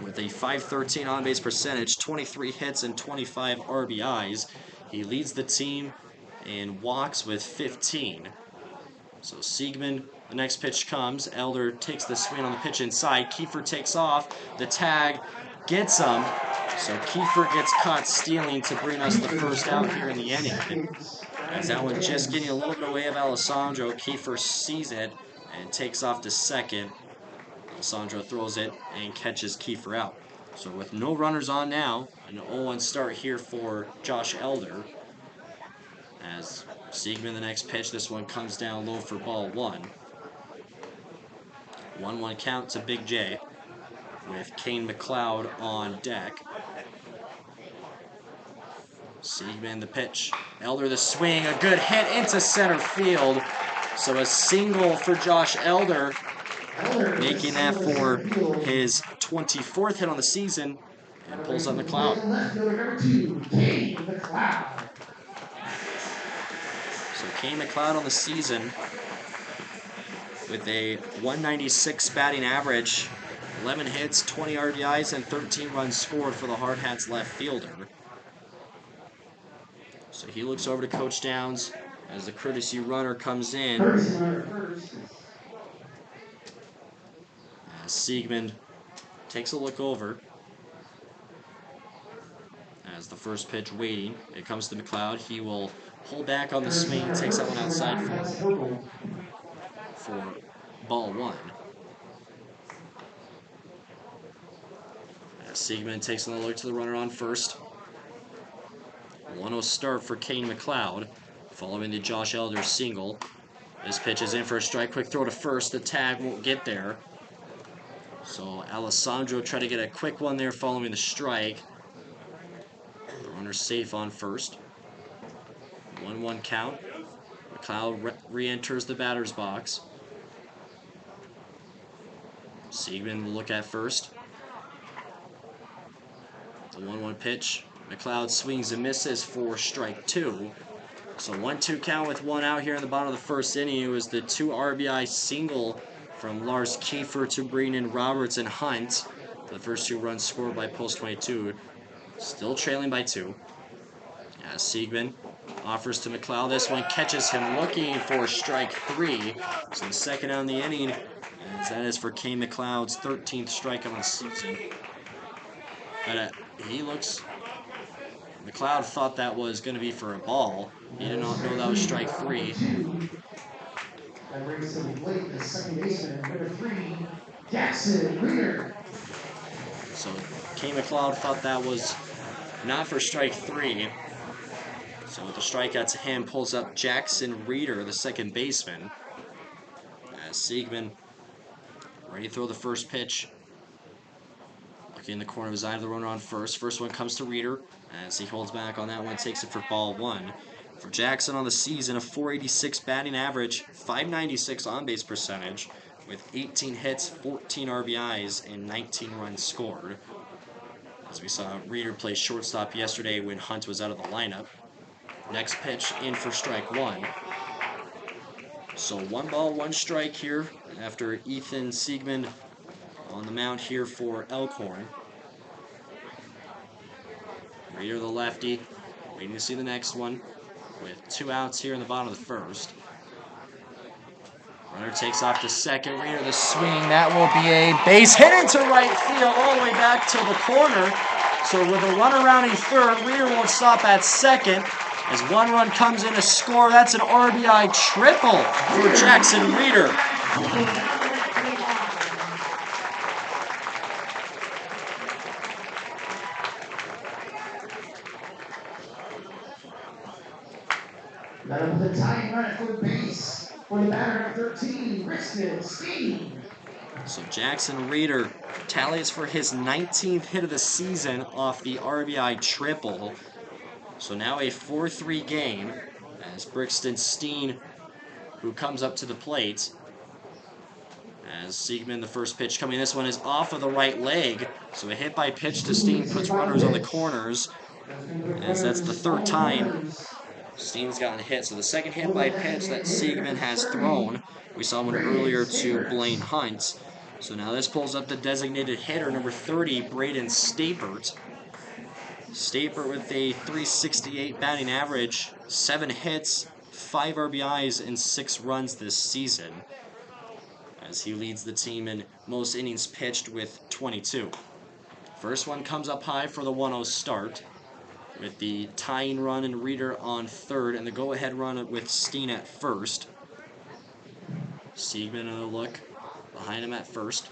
with a .513 on-base percentage, 23 hits and 25 RBIs. He leads the team in walks with 15. So Siegman, the next pitch comes. Elder takes the swing on the pitch inside. Kiefer takes off. The tag gets him. So Kiefer gets caught stealing to bring us the first out here in the inning. As that one just getting a little bit away of Alessandro, Kiefer sees it and takes off to second. Alessandro throws it and catches Kiefer out. So with no runners on now, an 0-1 start here for Josh Elder. As Siegman, the next pitch, this one comes down low for ball 1. 1-1 count to Big J with Kane McLeod on deck. Siegman, the pitch. Elder, the swing. A good hit into center field. So a single for Josh Elder, making that for his 24th hit on the season, and pulls up McLeod. So Kane McLeod on the season with a 196 batting average, 11 hits, 20 RBIs, and 13 runs scored for the Hardhats left fielder. So he looks over to Coach Downs as the courtesy runner comes in. As Siegman takes a look over. As the first pitch waiting, it comes to McLeod. He will pull back on the swing, takes that one outside for ball 1. As Siegman takes another look to the runner on first. 1-0 start for Kane McLeod, following the Josh Elder single. This pitch is in for a strike. Quick throw to first. The tag won't get there. So Alessandro tried to get a quick one there following the strike. The runner's safe on first. 1-1 count. McLeod re-enters the batter's box. Siegman will look at first. The 1-1 pitch. McLeod swings and misses for strike 2. So 1-2 count with 1 out here in the bottom of the first inning. It was the 2 RBI single from Lars Kiefer to bring in Roberts and Hunt. The first 2 runs scored by Post 22. Still trailing by 2. As Siegman offers to McLeod. This one catches him looking for strike 3. So the second out in the inning, as that is for Kane McLeod's 13th strikeout on the season. But he looks... McLeod thought that was going to be for a ball. He did not know that was strike 3. That brings to the plate the second baseman, number 3, Jackson Reeder. So Kane McLeod thought that was not for strike 3. So with the strikeout to him, pulls up Jackson Reeder, the second baseman. As Siegman ready to throw the first pitch. Looking in the corner of his eye to the runner on first. First one comes to Reeder. As he holds back on that one, takes it for ball 1. For Jackson on the season, a .486 batting average, .596 on-base percentage, with 18 hits, 14 RBIs, and 19 runs scored. As we saw Reeder play shortstop yesterday when Hunt was out of the lineup. Next pitch in for strike 1. So 1 ball, 1 strike here after Ethan Siegman on the mound here for Elkhorn. Reeder, the lefty, waiting to see the next one with 2 outs here in the bottom of the first. Runner takes off to second. Reader the swing. That will be a base hit into right field all the way back to the corner. So with a runner rounding third, Reader won't stop at second. As one run comes in to score, that's an RBI triple for Jackson Reader. That'll put the tying run at third base for the batter number 13, Richmond Steen. So Jackson Reader tallies for his 19th hit of the season off the RBI triple. So now a 4-3 game as Brixton Steen, who comes up to the plate. As Siegman, the first pitch coming, this one is off of the right leg. So a hit by pitch to Steen puts runners on the corners. As that's the third time Steen's gotten hit. So the second hit by pitch that Siegman has thrown. We saw one earlier to Blaine Hunt. So now this pulls up the designated hitter, number 30, Braden Stapert. Stapert with a .368 batting average, 7 hits, 5 RBIs, and 6 runs this season, as he leads the team in most innings pitched with 22. First one comes up high for the 1-0 start, with the tying run and Reader on third, and the go-ahead run with Steen at first. Siegman another look behind him at first.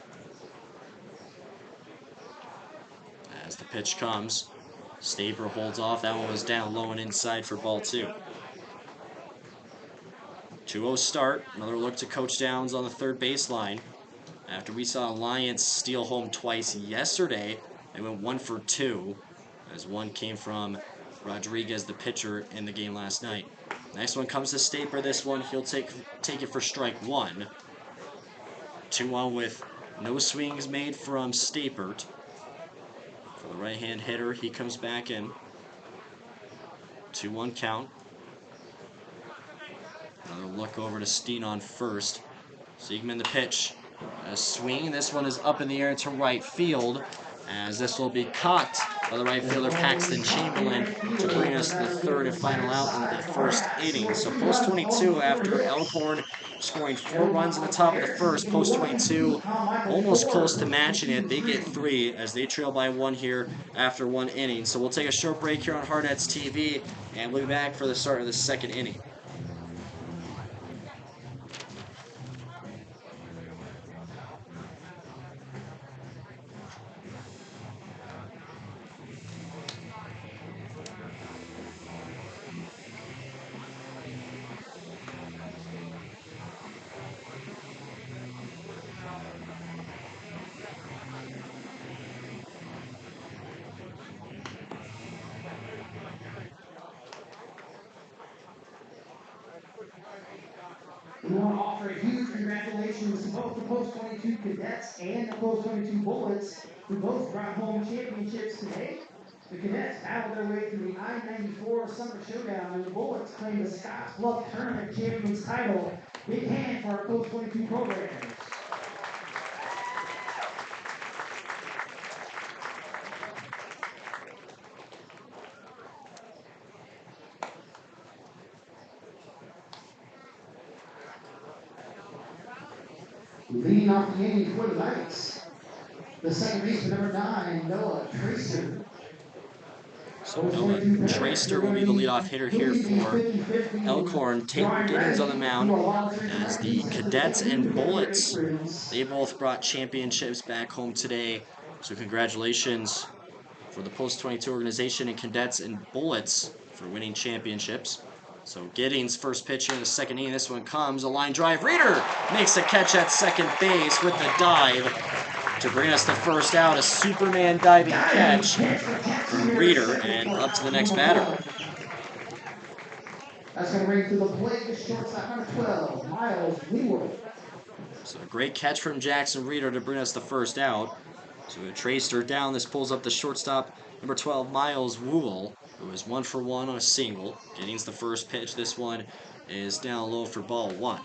As the pitch comes, Staper holds off. That one was down low and inside for ball 2. 2-0 start. Another look to Coach Downs on the third baseline. After we saw Alliance steal home twice yesterday, they went 1 for 2, as one came from Rodriguez, the pitcher, in the game last night. Next one comes to Staper. This one, he'll take it for strike 1. 2-1 with no swings made from Stapert. For the right-hand hitter, he comes back in. 2-1 count. Another look over to Steen on first. Siegman the pitch. A swing. This one is up in the air to right field, as this will be caught by the right fielder Paxton Chamberlain to bring us the third and final out in the first inning. So post 22 after Elkhorn scoring 4 runs in the top of the first. Post 22 almost close to matching it. They get 3 as they trail by 1 here after 1 inning. So we'll take a short break here on Hardhats TV, and we'll be back for the start of the second inning. We want to offer a huge congratulations to both the Post 22 Cadets and the Post 22 Bullets, who both brought home championships today. The Cadets battled their way through the I-94 Summer Showdown, and the Bullets claimed the Scotts Bluff Tournament Champions title. Big hand for our Post 22 programs. Leading off the inning for the Knights, the second baseman, number 9, Noah Tracer. So Noah Tracer will be the leadoff hitter here for Elkhorn. Tate Giddings on the mound as the Cadets and Bullets, they both brought championships back home today. So congratulations for the Post 22 organization and Cadets and Bullets for winning championships. So Giddings first pitch here in the second inning. This one comes, a line drive. Reader makes a catch at second base with the dive to bring us the first out. A Superman diving catch from Reader, and up to the next batter. That's going to bring to the plate the shortstop, number 12, Miles Leeward. So a great catch from Jackson Reader to bring us the first out. So a Tracer down. This pulls up the shortstop, number 12, Miles Wool, who is 1 for 1 on a single. Giddings the first pitch. This one is down low for ball 1.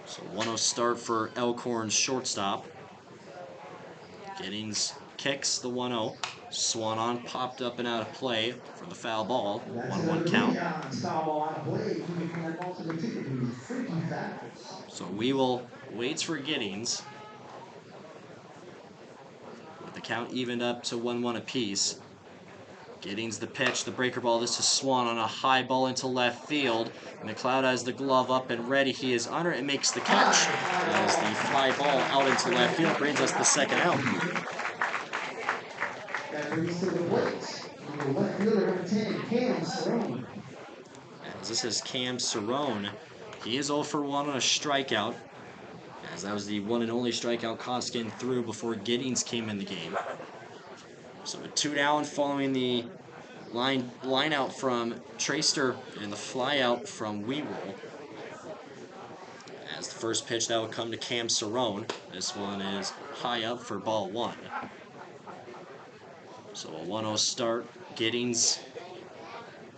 So 1-0 start for Elkhorn's shortstop. Giddings kicks the 1-0. Swung on, popped up and out of play for the foul ball. That's 1-1 a count. foul ball out of play. Keeping that ball to the ticket. Freaky fouls. So we will wait for Giddings. With the count evened up to 1-1 apiece. Giddings the pitch, the breaker ball. This is Swan on a high ball into left field. McLeod has the glove up and ready. He is under it and makes the catch. As the fly ball out into left field brings us the second out. That brings to the plate. Left fielder number 10, Cam Cerrone. As this is Cam Cerrone. He is 0 for 1 on a strikeout. As that was the one and only strikeout Koskinen threw before Giddings came in the game. So a 2 down following the line out from Traster and the fly out from Weewell. As the first pitch that will come to Cam Cerrone. This one is high up for ball 1. So a 1-0 start. Giddings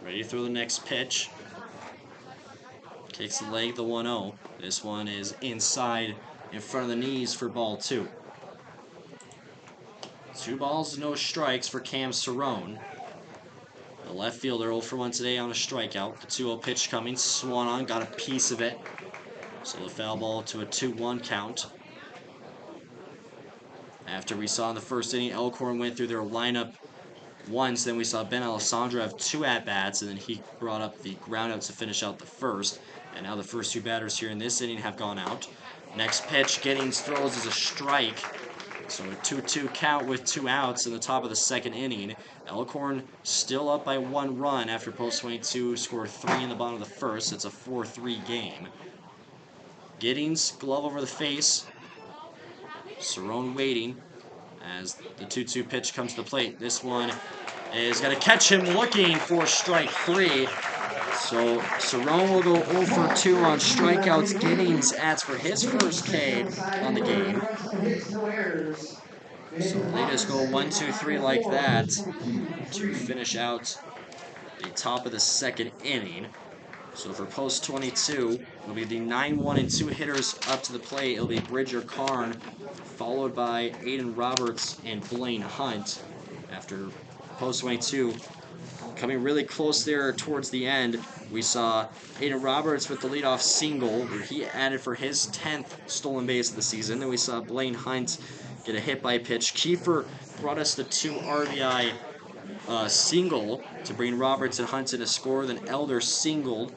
ready to throw the next pitch. Kicks the leg, the 1-0. This one is inside in front of the knees for ball 2. 2 balls, no strikes for Cam Cerrone. The left fielder 0 for 1 today on a strikeout. The 2-0 pitch coming. Swung on, got a piece of it. So the foul ball to a 2-1 count. After we saw in the first inning, Elkhorn went through their lineup once. Then we saw Ben Alessandro have 2 at-bats, and then he brought up the groundouts to finish out the first. And now the first 2 batters here in this inning have gone out. Next pitch, Giddings throws as a strike. So a 2-2 count with 2 outs in the top of the second inning. Elkhorn still up by 1 run after Post 22 scored 3 in the bottom of the first. It's a 4-3 game. Giddings, glove over the face. Cerrone waiting as the 2-2 pitch comes to the plate. This one is going to catch him looking for strike 3. So Cerrone will go 0 for 2 on strikeouts. Giddings adds for his first K on the game. So they just go 1-2-3 like that to finish out the top of the second inning. So for Post 22, it'll be the 9-1 and 2 hitters up to the plate. It'll be Bridger Karn, followed by Aiden Roberts and Blaine Hunt. After Post 22 coming really close there towards the end, we saw Aiden Roberts with the leadoff single, where he added for his 10th stolen base of the season. Then we saw Blaine Hunt get a hit by pitch. Kiefer brought us the 2 RBI single to bring Roberts and Hunt in a score. Then Elder singled.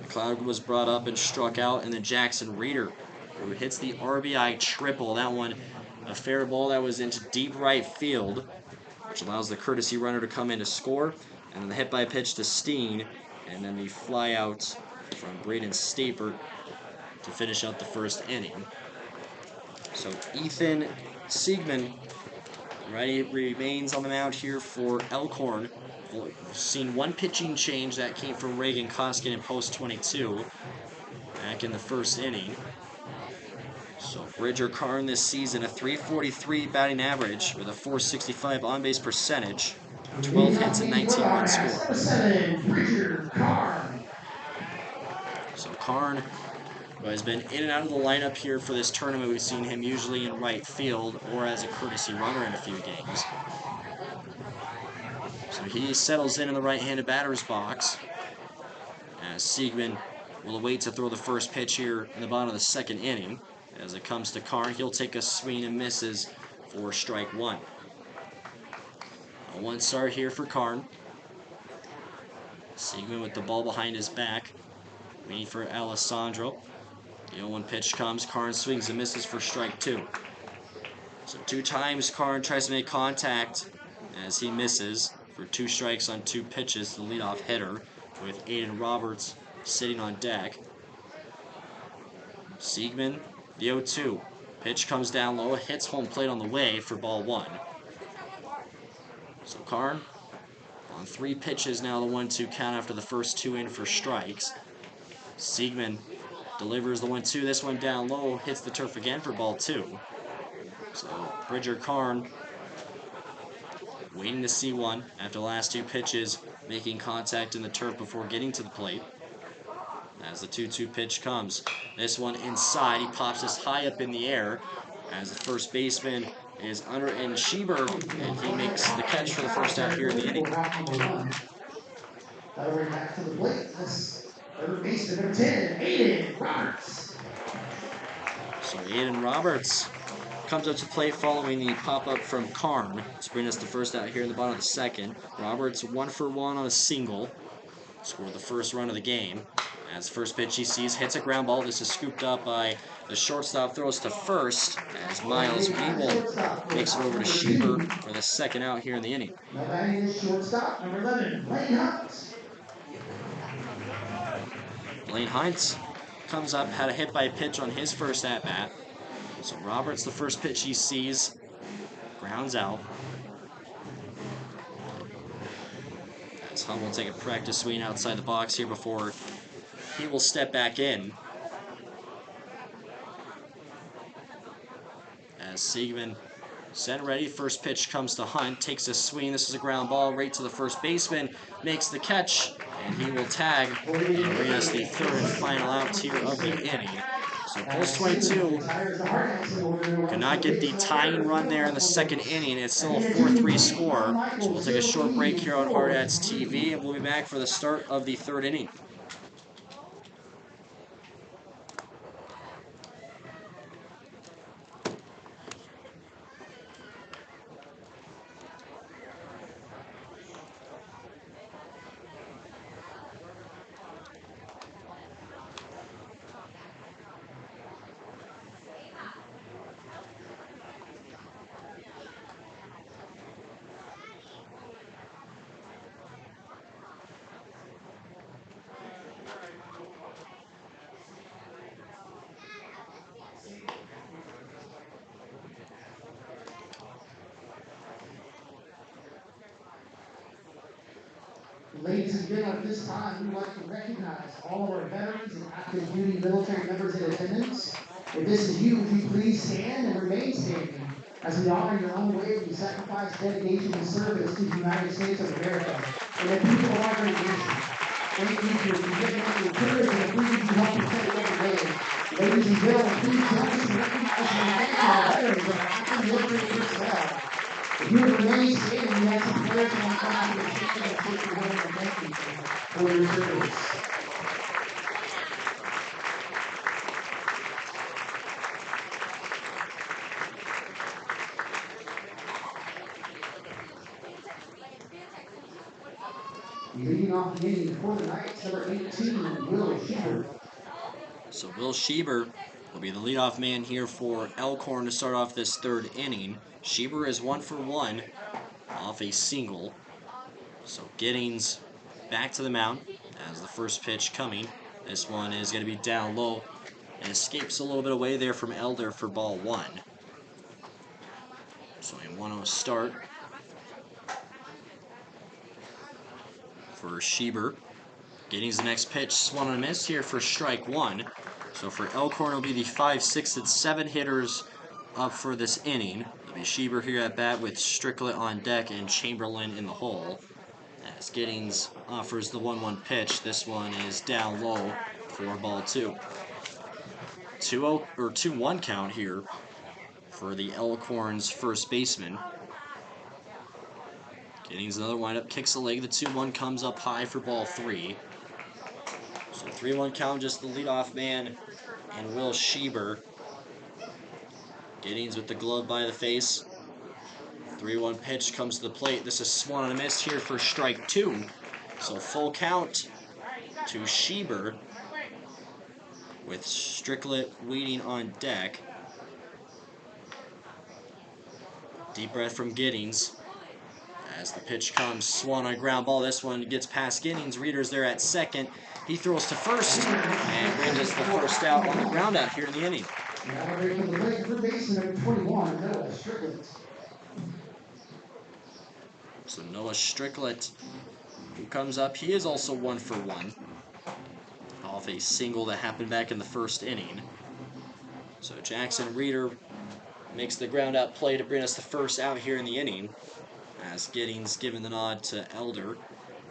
McLeod was brought up and struck out, and then Jackson Reeder, who hits the RBI triple. That one, a fair ball that was into deep right field, which allows the courtesy runner to come in to score. And then the hit by pitch to Steen, and then the fly out from Braden Stapert to finish out the first inning. So Ethan Siegman remains on the mound here for Elkhorn. We've seen 1 pitching change that came from Reagan Koskinen in Post 22 back in the first inning. So Bridger Karn this season, a .343 batting average with a .465 on-base percentage, 12 hits and 19 runs scored. So Karn, who has been in and out of the lineup here for this tournament, we've seen him usually in right field or as a courtesy runner in a few games. So he settles in the right-handed batter's box as Siegman will await to throw the first pitch here in the bottom of the second inning. As it comes to Karn, he'll take a swing and misses for strike 1. A 1 start here for Karn. Siegman with the ball behind his back, waiting for Alessandro. The 0-1 pitch comes. Karn swings and misses for strike 2. So 2 times Karn tries to make contact as he misses for 2 strikes on 2 pitches. The leadoff hitter with Aiden Roberts sitting on deck. Siegman, the 0-2. Pitch comes down low, hits home plate on the way for ball 1. So Karn on 3 pitches now, the 1-2 count after the first 2 in for strikes. Siegman delivers the 1-2. This one down low, hits the turf again for ball 2. So Bridger Karn waiting to see one after the last 2 pitches, making contact in the turf before getting to the plate. As the 2-2 pitch comes, this one inside, he pops this high up in the air as the first baseman is under in Schieber, and he makes the catch for the first out here in the inning. Over back to the plate. That's third baseman number 10, Aiden Roberts. So Aiden Roberts comes up to plate following the pop-up from Karn to bring us the first out here in the bottom of the second. Roberts 1 for 1 on a single. Scored the first run of the game. As first pitch he sees hits a ground ball. This is scooped up by the shortstop, throws to first as Miles Wiegel makes it over to Schieber for the second out here in the inning. Now batting is shortstop, number 11, Blaine Hunt. Blaine Hunt comes up, had a hit by pitch on his first at-bat. So Roberts, the first pitch he sees, grounds out. As Hunt will take a practice swing outside the box here before he will step back in. As Siegman set ready, first pitch comes to Hunt, takes a swing. This is a ground ball right to the first baseman, makes the catch, and he will tag and bring us the third and final out here of the inning. So Post 22 could not get the tying run there in the second inning. It's still a 4-3 score. So we'll take a short break here on Hardhats TV, and we'll be back for the start of the third inning. Ladies and gentlemen, at this time, we'd like to recognize all of our veterans and active duty military members in attendance. If this is you, would you please stand and remain standing as we honor your own way of sacrifice, dedication, and service to the United States of America and the people of our great nation. Thank you for your commitment, your courage, and the freedom you help protect every day. Ladies and gentlemen, please join us in recognizing and thanking our veterans and our active military personnel. If you would remain standing, we have some players on time to stand and take your hand and thank you for your service. Leading off the inning for the Knights, number 18, Will Schieber. So Will Schieber will be the leadoff man here for Elkhorn to start off this third inning. Schieber is 1 for 1 off a single. So Giddings back to the mound as the first pitch coming. This one is going to be down low and escapes a little bit away there from Elder for ball 1. So a 1-0 start for Schieber. Giddings the next pitch, swung and a miss here for strike 1. So for Elkhorn, it'll be the 5, 6, and 7 hitters up for this inning. It'll be Schieber here at bat with Stricklet on deck and Chamberlain in the hole. As Giddings offers the 1-1 pitch, this one is down low for ball 2. 2-0 or 2-1 count here for the Elkhorn's first baseman. Giddings another windup, kicks the leg. The 2-1 comes up high for ball 3. So 3-1 count, just the leadoff man and Will Schieber. Giddings with the glove by the face. 3-1 pitch comes to the plate. This is swung and a miss here for strike 2. So full count to Schieber with Stricklet waiting on deck. Deep breath from Giddings. As the pitch comes, swung on a ground ball. This one gets past Giddings. Reader's there at second. He throws to first and brings us the first out on the ground out here in the inning. Now ready for the plate for baseman number 21, Noah Stricklet. So Noah Stricklet, who comes up, he is also 1 for 1 off a single that happened back in the first inning. So Jackson Reeder makes the ground out play to bring us the first out here in the inning. As Giddings giving the nod to Elder.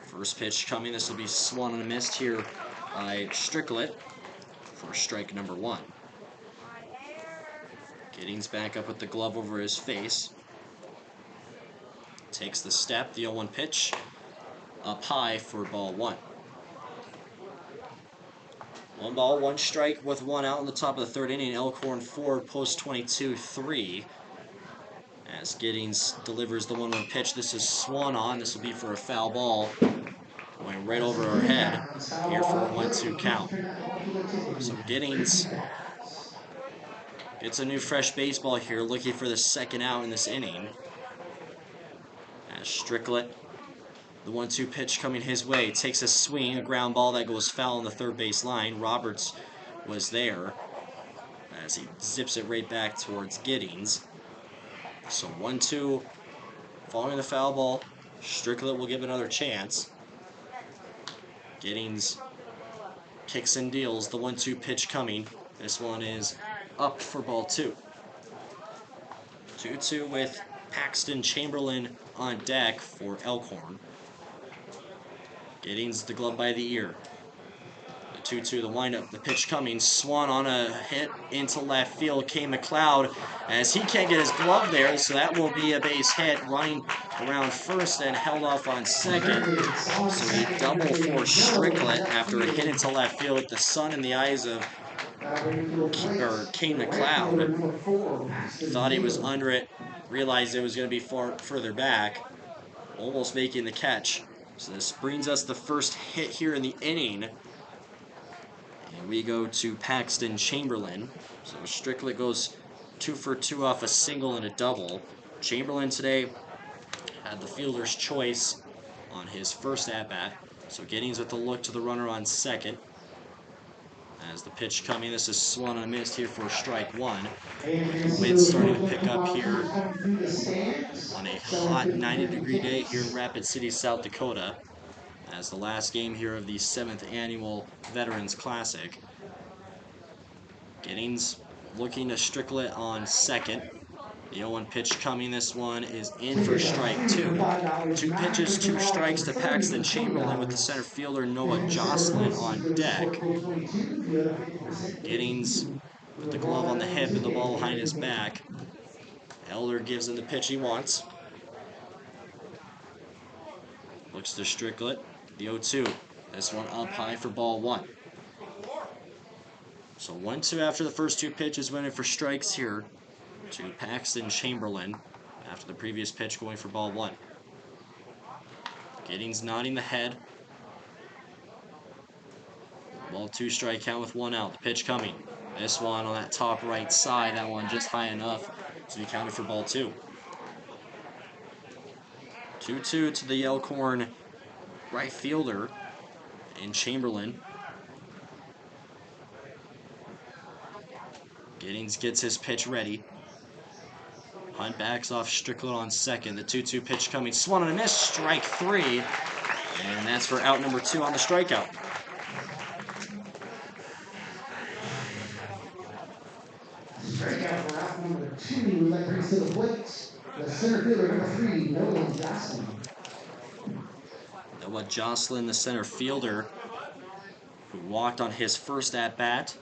First pitch coming. This will be swung and a missed here by Stricklet for strike number 1. Giddings back up with the glove over his face. Takes the step, the 0-1 pitch. Up high for ball 1. 1 ball, 1 strike with 1 out in the top of the 3rd inning. Elkhorn 4, Post 22 3. As Giddings delivers the 1-1 pitch, this is swung on. This will be for a foul ball. Going right over our head here for a 1-2 count. So Giddings gets a new fresh baseball here, looking for the 2nd out in this inning. As Stricklet, the 1-2 pitch coming his way, takes a swing, a ground ball that goes foul on the 3rd base line. Roberts was there as he zips it right back towards Giddings. So 1-2 following the foul ball. Stricklet will give another chance. Giddings kicks and deals, the 1-2 pitch coming. This one is up for ball 2. 2-2 with Paxton Chamberlain on deck for Elkhorn. Giddings the glove by the ear. The 2-2, the windup, the pitch coming. Swan on a hit into left field. K. McLeod, as he can't get his glove there, so that will be a base hit. Running around first and held off on second. So a double for Stricklet after a hit into left field with the sun in the eyes of K. McLeod. Thought he was under it, realized it was going to be further back, almost making the catch. So this brings us the first hit here in the inning. And we go to Paxton Chamberlain. So Stricklet goes 2 for 2 off a single and a double. Chamberlain today had the fielder's choice on his first at-bat. So Giddings with the look to the runner on second. As the pitch coming, this is swung and missed here for strike 1. Wind starting to pick up here on a hot 90-degree day here in Rapid City, South Dakota, as the last game here of the 7th annual Veterans Classic. Giddings looking to Stricklet on second. The 0-1 pitch coming. This one is in for strike 2. 2 pitches, 2 strikes to Paxton Chamberlain with the center fielder Noah Jocelyn on deck. Giddings with the glove on the hip and the ball behind his back. Elder gives him the pitch he wants. Looks to Stricklet. The 0-2. This one up high for ball 1. So 1-2 after the first 2 pitches, went in for strikes here to Paxton Chamberlain after the previous pitch going for ball 1. Giddings nodding the head. Ball 2, strike count with 1 out. The pitch coming. This one on that top right side, that one just high enough to be counted for ball 2. 2-2 to the Elkhorn right fielder in Chamberlain. Giddings gets his pitch ready. Hunt backs off Strickland on second. The 2-2 pitch coming. Swung and a miss. Strike 3. And that's for out number 2 on the strikeout. Strikeout for out number 2. That brings to the plate the center fielder, number 3, Noah Jocelyn. Noah Jocelyn, the center fielder, who walked on his first at-bat.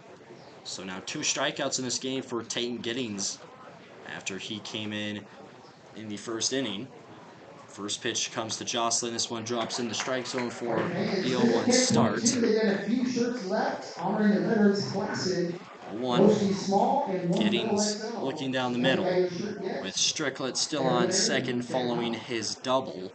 So now 2 strikeouts in this game for Tatum Giddings after he came in the first inning. First pitch comes to Jocelyn. This one drops in the strike zone for the 0-1 start. They got a few shirts left honoring the Veterans Classic. 1. Giddings looking down the middle with Stricklet still on second following his double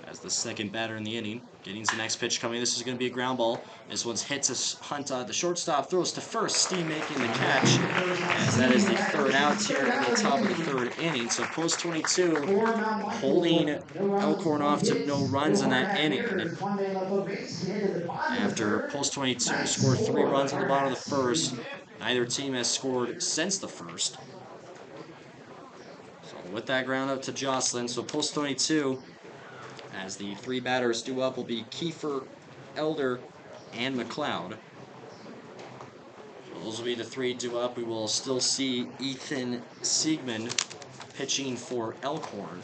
as the second batter in the inning. Giddings, the next pitch coming. This is going to be a ground ball. This one hits a Hunt the shortstop, throws to first. Steam making the catch, as that is the 3rd out here at the top of the 3rd inning. So Post 22 holding Elkhorn off to no runs in that inning. After Post 22 scored 3 runs in the bottom of the 1st, neither team has scored since the 1st. So with that ground up to Jocelyn, so Post 22, as the 3 batters due up, will be Kiefer, Elder, and McLeod. So those will be the 3 due up. We will still see Ethan Siegman pitching for Elkhorn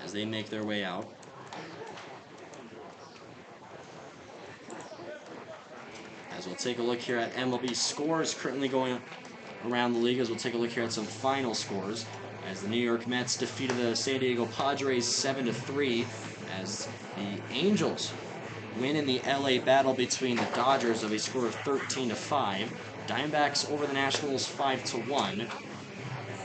as they make their way out. As we'll take a look here at MLB scores currently going around the league as we'll take a look here at some final scores. As the New York Mets defeated the San Diego Padres 7-3, as the Angels win in the LA battle between the Dodgers of a score of 13-5. Diamondbacks over the Nationals 5-1.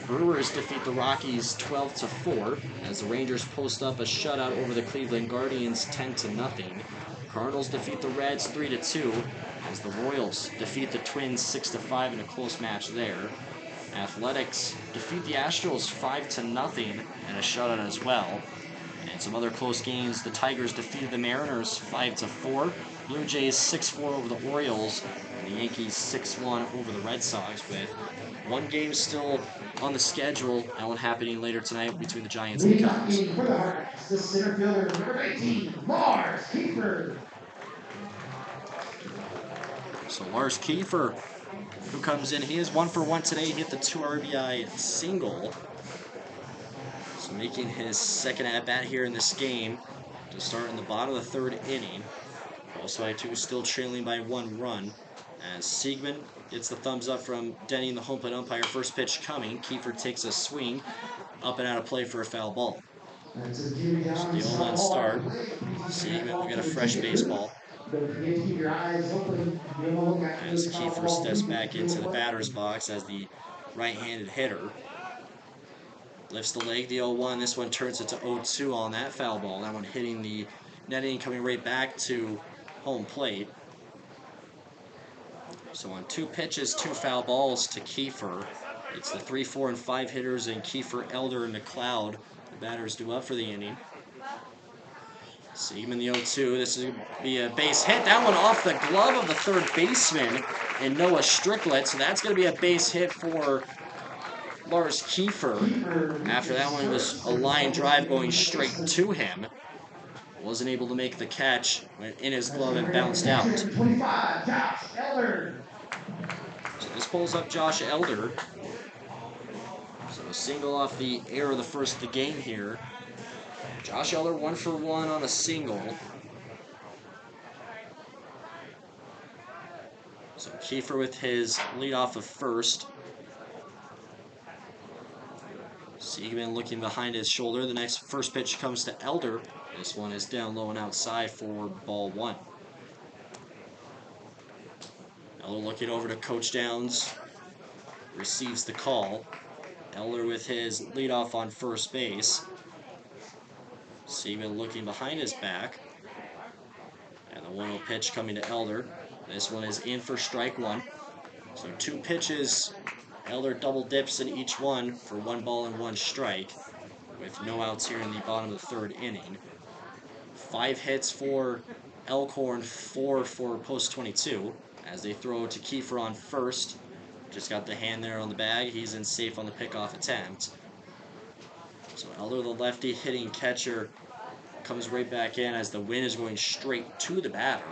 Brewers defeat the Rockies 12-4 as the Rangers post up a shutout over the Cleveland Guardians 10-0. Cardinals defeat the Reds 3-2 as the Royals defeat the Twins 6-5 in a close match there. Athletics defeat the Astros 5-0 and a shutout as well. And some other close games, the Tigers defeated the Mariners 5-4, Blue Jays 6-4 over the Orioles, and the Yankees 6-1 over the Red Sox, with one game still on the schedule, that one happening later tonight between the Giants and the Cubs. For the Hardhats, the center fielder, number 19, Lars Kiefer. So Lars Kiefer, who comes in, he is 1 for 1 today. He hit the 2 RBI single. So making his second at-bat here in this game to start in the bottom of the third inning. Also, I2 still trailing by 1 run as Siegman gets the thumbs up from Denny, the home plate umpire. First pitch coming. Kiefer takes a swing up and out of play for a foul ball. So the 0-1 start. Siegman will get a fresh baseball as Kiefer steps back into the batter's box as the right-handed hitter. Lifts the leg, the 0-1. This one turns it to 0-2 on that foul ball. That one hitting the netting, coming right back to home plate. So on 2 pitches, 2 foul balls to Kiefer. It's the 3, 4, and 5 hitters in Kiefer, Elder, and McLeod. The batters due up for the inning. Siegman the 0-2. This is going to be a base hit. That one off the glove of the third baseman and Noah Stricklet. So that's going to be a base hit for Lars Kiefer. After that one was a line drive going straight to him. Wasn't able to make the catch, went in his glove and bounced out. 25, Josh Elder. So this pulls up Josh Elder. So a single off the air of the first of the game here. Josh Elder 1 for 1 on a single. So Kiefer with his leadoff of first. Siegman looking behind his shoulder. The next first pitch comes to Elder. This one is down low and outside for ball 1. Elder looking over to Coach Downs. Receives the call. Elder with his leadoff on first base. Siegman looking behind his back. And the 1-0 pitch coming to Elder. This one is in for strike 1. So 2 pitches. Elder double dips in each one for 1 ball and 1 strike, with no outs here in the bottom of the third inning. 5 hits for Elkhorn, 4 for post 22, as they throw to Kiefer on first. Just got the hand there on the bag. He's in safe on the pickoff attempt. So Elder, the lefty hitting catcher, comes right back in as the wind is going straight to the batter.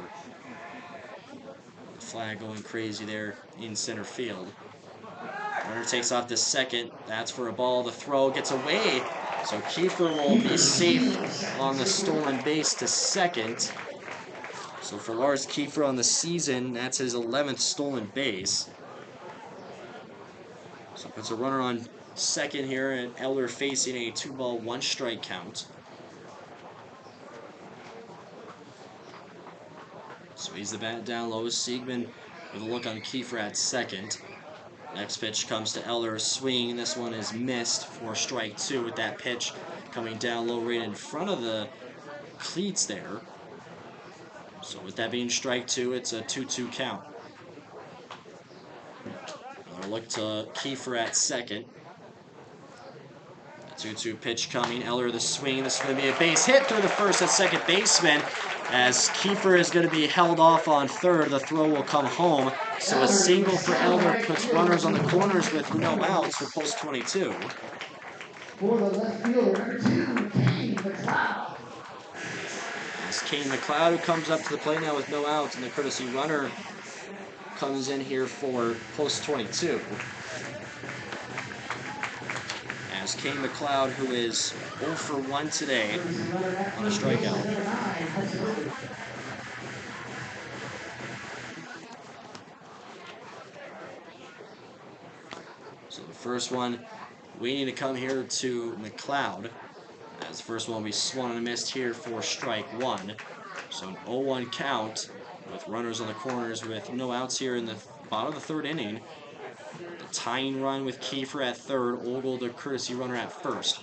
The flag going crazy there in center field. Runner takes off to second. That's for a ball. The throw gets away. So Kiefer will be safe on the stolen base to second. So for Lars Kiefer on the season, that's his 11th stolen base. So puts a runner on second here, and Elder facing a 2-ball, 1-strike count. So he's the bat down low. Siegman with a look on Kiefer at second. Next pitch comes to Elder, swing. This one is missed for strike 2 with that pitch coming down low right in front of the cleats there. So with that being strike 2, it's a 2-2 count. Another look to Kiefer at second. 2-2 pitch coming. Elder the swing. This is going to be a base hit through the first and second baseman. As Kiefer is going to be held off on third, the throw will come home. So a single for Elder puts runners on the corners with no outs for post 22. For the left fielder, number 2, Kane McLeod. It's Kane McLeod who comes up to the plate now with no outs, and the courtesy runner comes in here for post 22. As Kane McLeod, who is 0 for 1 today on a strikeout. So the first one waiting to come here to McLeod. As the first one we swung and missed here for strike one. So an 0-1 count with runners on the corners with no outs here in the bottom of the third inning. The tying run with Kiefer at third, Ogle the courtesy runner at first.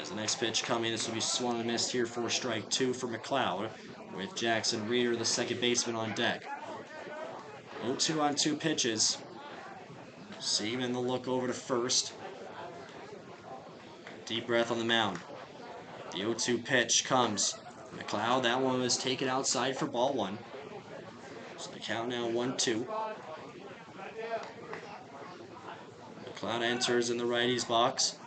As the next pitch coming, this will be swung and missed here for strike two for McLeod, with Jackson Reeder, the second baseman, on deck. 0-2 on two pitches. Seaman the look over to first. Deep breath on the mound. The 0-2 pitch comes. McLeod, that one was taken outside for ball one. So the count now 1-2. McLeod enters in the righty's box.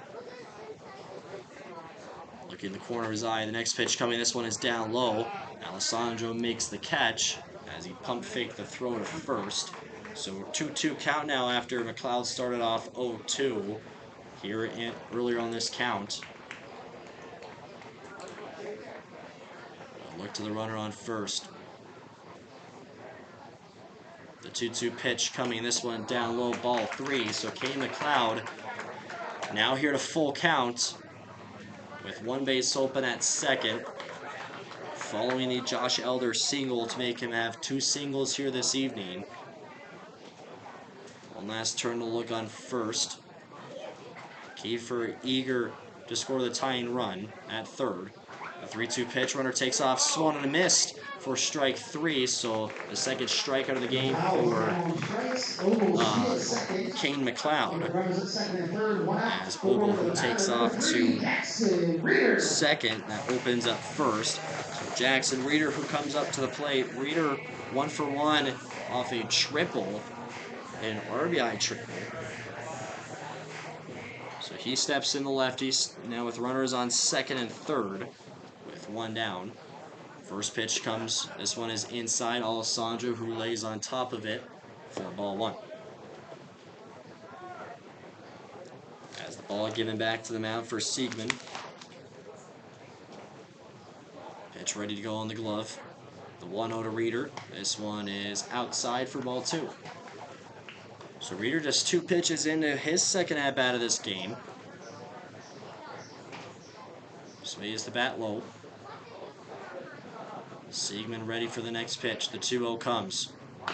Looking in the corner of his eye, the next pitch coming, this one is down low. Alessandro makes the catch as he pump faked the throw to first. So 2-2 count now after McLeod started off 0-2 here earlier on this count. Look to the runner on first. The 2-2 pitch coming, this one down low, ball three. So Kane McLeod now here to full count with one base open at second, following the Josh Elder single to make him have two singles here this evening. One last turn to look on first. Kiefer eager to score the tying run at third. The 3-2 pitch, runner takes off, swung and missed for strike three, so the second strikeout of the game for Kane McLeod. As Ogle, who takes off to second, that opens up first. So Jackson Reeder, who comes up to the plate. Reeder 1-for-1 off a triple, an RBI triple. So he steps in the lefties now with runners on second and third with one down. First pitch comes. This one is inside. Alessandro, who lays on top of it for ball one. As the ball given back to the mound for Siegman. Pitch ready to go on the glove. The 1-0 to Reeder. This one is outside for ball two. So Reeder just two pitches into his second at-bat of this game. Sways the bat low. Siegman ready for the next pitch. The 2-0 comes.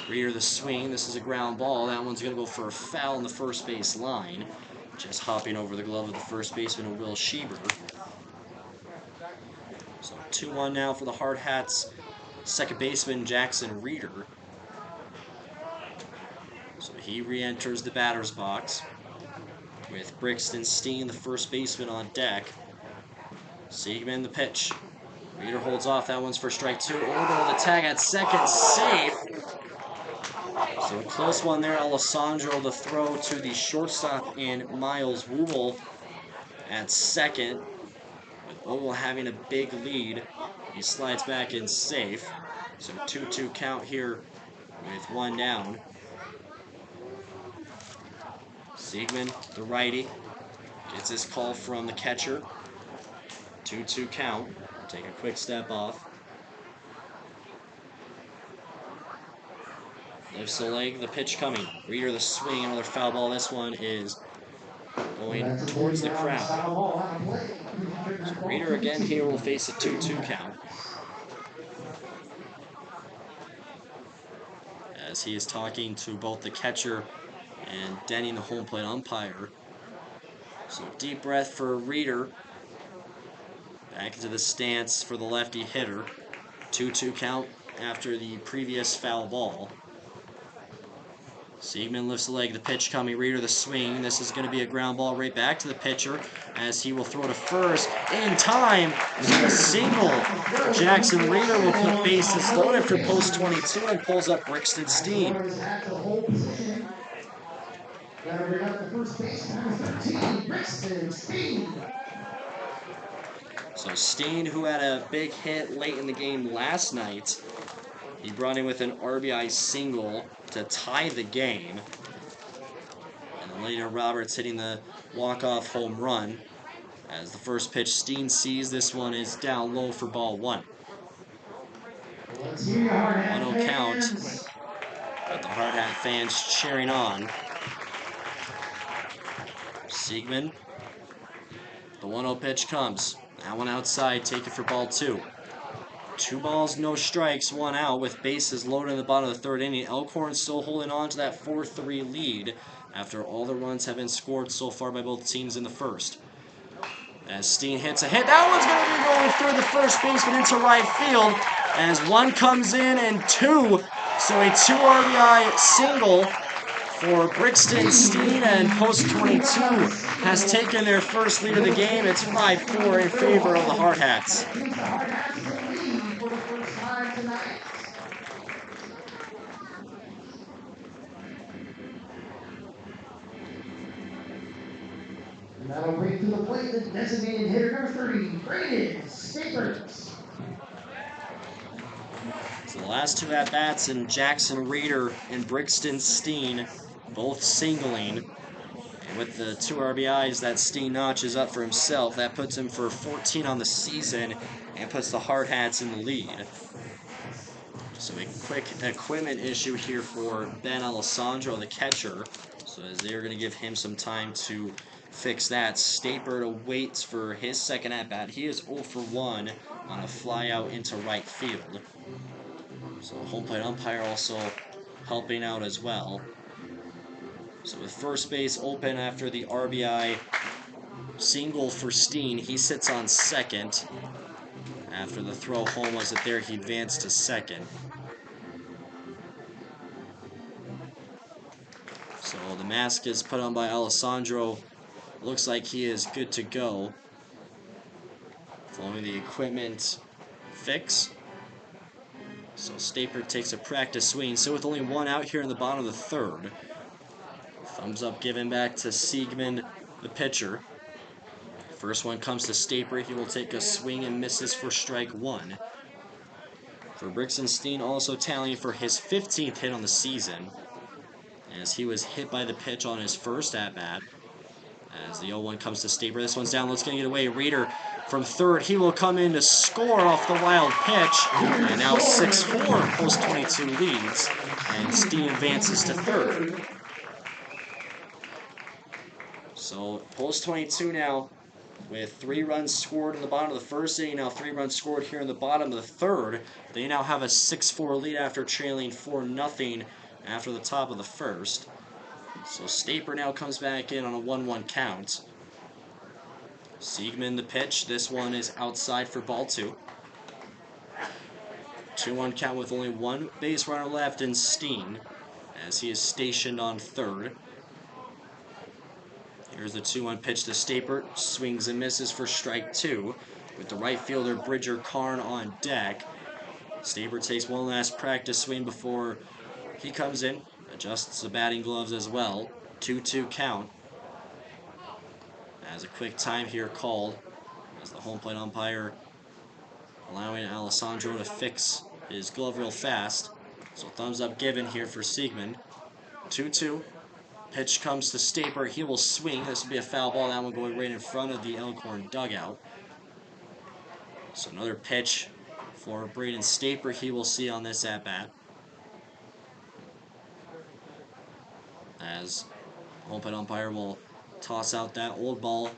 Reeder the swing. This is a ground ball. That one's going to go for a foul on the first base line. Just hopping over the glove of the first baseman, Will Schieber. So 2-1 now for the Hardhats. Second baseman, Jackson Reeder. So he re-enters the batter's box with Brixton Steen, the first baseman, on deck. Siegman the pitch. Reeder holds off. That one's for strike two. Ogle the tag at second, safe. So a close one there. Alessandro the throw to the shortstop in Miles Wubel at second. With Ogle having a big lead, he slides back in safe. So 2-2 count here with one down. Siegman, the righty, gets his call from the catcher. 2-2 count. Take a quick step off. Lifts the leg, the pitch coming. Reeder the swing, another foul ball. This one is going towards the crowd. So Reeder again here will face a 2-2 count. As he is talking to both the catcher and Denny, the home plate umpire. So deep breath for Reeder. Back into the stance for the lefty hitter. 2-2 count after the previous foul ball. Siegman lifts the leg, the pitch coming. Reeder the swing. This is going to be a ground ball right back to the pitcher as he will throw to first in time. A single. Jackson Reeder will put bases loaded for post 22 and pulls up Brixton Steen. So Steen, who had a big hit late in the game last night, he brought in with an RBI single to tie the game. And then later Roberts hitting the walk-off home run. As the first pitch Steen sees, this one is down low for ball one. 1-0 count. But the Hardhat fans cheering on. Siegman. The 1-0 pitch comes. That one outside, take it for ball 2. 2 balls, no strikes, 1 out with bases loaded in the bottom of the 3rd inning. Elkhorn still holding on to that 4-3 lead after all the runs have been scored so far by both teams in the 1st. As Steen hits a hit, that one's going to be going through the first baseman into right field as 1 comes in and 2. So a 2 RBI single for Brixton. Steen, and Post 22 has taken their first lead of the game. It's 5-4 in favor of the Hardhats. And that'll bring to the plate the designated hitter number 30, Braden Stapers. So the last 2 at-bats, and Jackson Reeder and Brixton Steen both singling. And with the 2 RBIs that Steen notches up for himself, that puts him for 14 on the season and puts the Hardhats in the lead. So a quick equipment issue here for Ben Alessandro, the catcher. So as they're going to give him some time to fix that. Staper waits for his second at-bat. He is 0 for 1 on a fly out into right field. So home plate umpire also helping out as well. So with first base open after the RBI single for Steen, he sits on second. After the throw home wasn't there, he advanced to second. So the mask is put on by Alessandro. Looks like he is good to go. Following the equipment fix. So Staper takes a practice swing. So with only 1 out here in the bottom of the 3rd. Thumbs up given back to Siegman, the pitcher. First one comes to Staper. He will take a swing and misses for strike 1. For Brixton, Steen also tallying for his 15th hit on the season, as he was hit by the pitch on his first at-bat. As the 0-1 comes to Staper. This one's down. Let's get it away. Reeder from 3rd. He will come in to score off the wild pitch. And now 6-4. Post 22 leads. And Steen advances to 3rd. So Post 22 now with 3 runs scored in the bottom of the 1st inning. Now 3 runs scored here in the bottom of the 3rd. They now have a 6-4 lead after trailing 4-0 after the top of the 1st. So Staper now comes back in on a 1-1 count. Siegman the pitch. This one is outside for ball 2. 2-1 count with only 1 base runner left in Steen, as he is stationed on 3rd. Here's the 2-1 pitch to Staper. Swings and misses for strike 2. With the right fielder Bridger Karn on deck. Staper takes one last practice swing before he comes in. Adjusts the batting gloves as well. 2-2 count. As a quick time here called, as the home plate umpire allowing Alessandro to fix his glove real fast. So thumbs up given here for Siegman. 2-2. Pitch comes to Staper. He will swing. This will be a foul ball. That one going right in front of the Elkhorn dugout. So another pitch for Braden Staper. He will see on this at-bat. As home plate umpire will toss out that old ball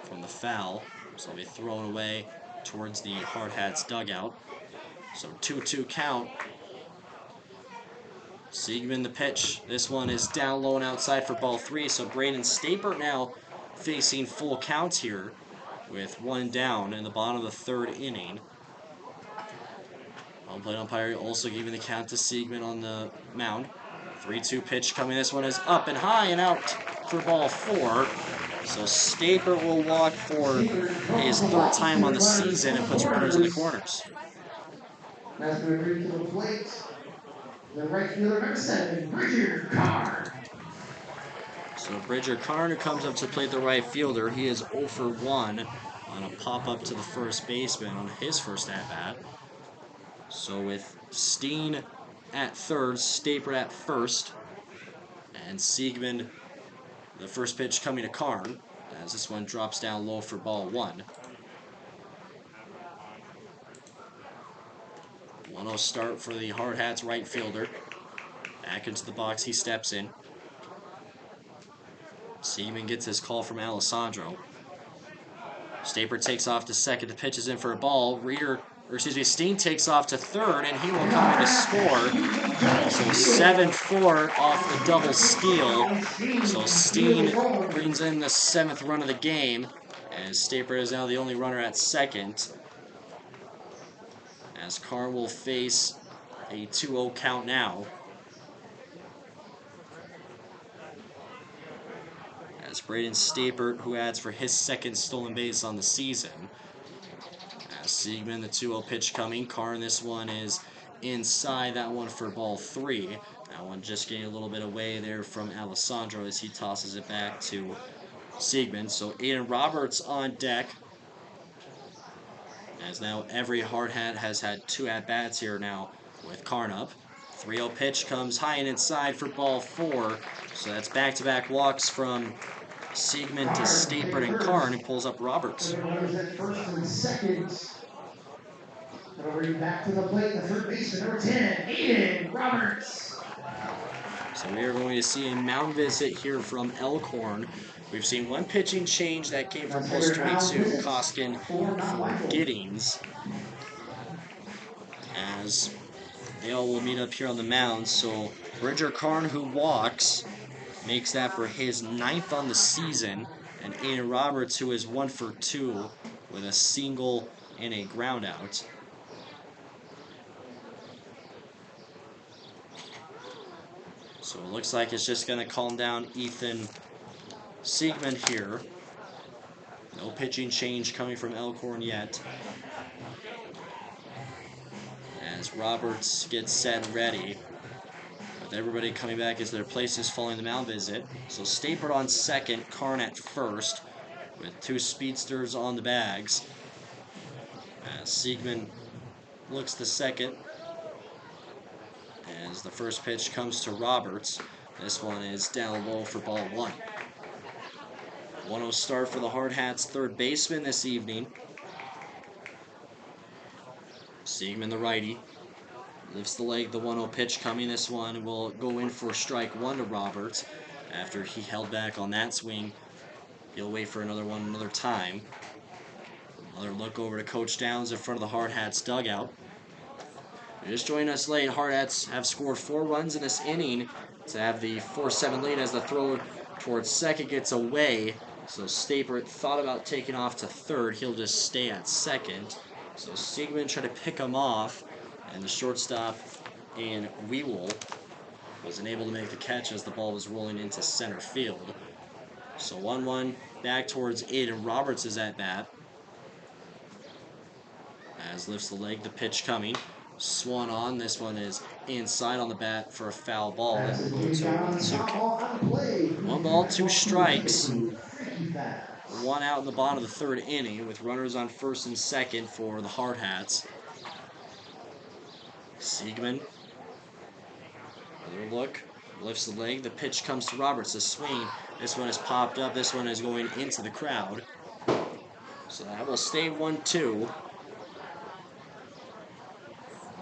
from the foul. So it'll be thrown away towards the Hardhats dugout. So 2-2 count. Siegman the pitch. This one is down low and outside for ball 3. So Braden Staper now facing full counts here with 1 down in the bottom of the 3rd inning. Home plate umpire also giving the count to Siegman on the mound. 3-2 pitch coming. This one is up and high and out for ball 4. So Staper will walk for his 3rd time on the season and puts runners in the corners. That's going to bring to the plate the right fielder number 7, Bridger Karn. So Bridger Karn, who comes up to play the right fielder, he is 0 for 1 on a pop-up to the first baseman on his first at-bat. So with Steen at 3rd, Staper at 1st, and Siegman, the first pitch coming to Karn, as this one drops down low for ball 1. 1-0 start for the Hardhats right fielder. Back into the box he steps in. Siegman gets his call from Alessandro. Staper takes off to second. The pitch is in for a ball. Steen takes off to third, and he will come in to score. So 7-4 off the double steal. So Steen brings in the 7th run of the game, and Staper is now the only runner at second. As Carr will face a 2-0 count now. As Braden Stapert, who adds for his 2nd stolen base on the season. As Siegman, the 2-0 pitch coming. Carr, this one is inside. That one for ball 3. That one just getting a little bit away there from Alessandro as he tosses it back to Siegman. So Aiden Roberts on deck. As now every hard hat has had 2 at-bats here now with Carn up. 3-0 pitch comes high and inside for ball 4. So that's back-to-back walks from Siegman to Stapert and Carn, and pulls up Roberts. Runners at first and second. Over back to the plate, the third baseman, number 10, Aiden Roberts. So we are going to see a mound visit here from Elkhorn. We've seen one pitching change that came from post 22, Koskin for Giddings. As they all will meet up here on the mound. So Bridger Carn, who walks, makes that for his 9th on the season. And Aiden Roberts, who is 1 for 2 with a single and a ground out. So it looks like it's just going to calm down Ethan Siegman here. No pitching change coming from Elkhorn yet. As Roberts gets set and ready. With everybody coming back as their places following the mound visit. So Stapert on second, Carn at first, with 2 speedsters on the bags. As Siegman looks the second. As the first pitch comes to Roberts. This one is down low for ball 1. 1-0 start for the Hardhats' third baseman this evening. Siegman, the righty, lifts the leg. The 1-0 pitch coming. This one will go in for strike 1 to Roberts. After he held back on that swing, he'll wait for another one another time. Another look over to Coach Downs in front of the Hardhats dugout. You're just joining us late. Hardhats have scored 4 runs in this inning to have the 4-7 lead as the throw towards second gets away. So Stapert thought about taking off to third. He'll just stay at second. So Siegman tried to pick him off, and the shortstop in Wewell wasn't able to make the catch as the ball was rolling into center field. So 1-1 back towards Aiden Roberts' at bat. As lifts the leg, the pitch coming. Swung on. This one is inside on the bat for a foul ball. 1 ball, 2 strikes. 1 out in the bottom of the 3rd inning with runners on first and second for the Hardhats. Siegman. Another look. Lifts the leg. The pitch comes to Roberts. The swing. This one is popped up. This one is going into the crowd. So that will stay 1-2.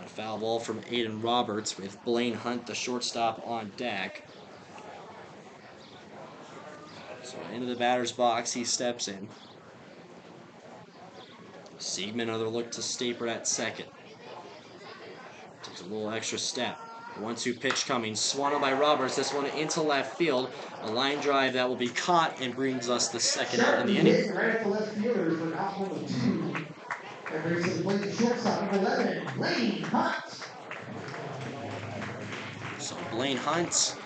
A foul ball from Aiden Roberts with Blaine Hunt, the shortstop, on deck. So into the batter's box, he steps in. Siegman, another look to Stapert at second. Takes a little extra step. 1-2 pitch coming. Swung on by Roberts. This one into left field. A line drive that will be caught and brings us the 2nd out in the inning. Right at the left fielder for out number 2. That brings us to the shortstop, number 11, Blaine Hunt. So Blaine Hunt,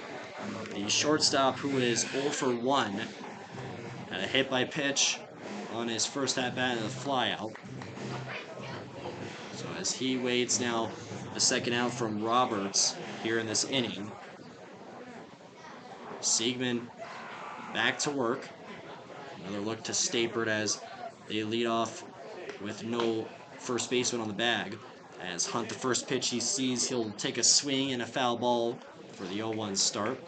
the shortstop, who is 0 for 1. Had a hit by pitch on his first at-bat and a flyout. So as he waits now, the 2nd out from Roberts here in this inning. Siegman back to work. Another look to Stapert as they lead off with no first baseman on the bag. As Hunt, the first pitch he sees, he'll take a swing and a foul ball for the 0-1 start.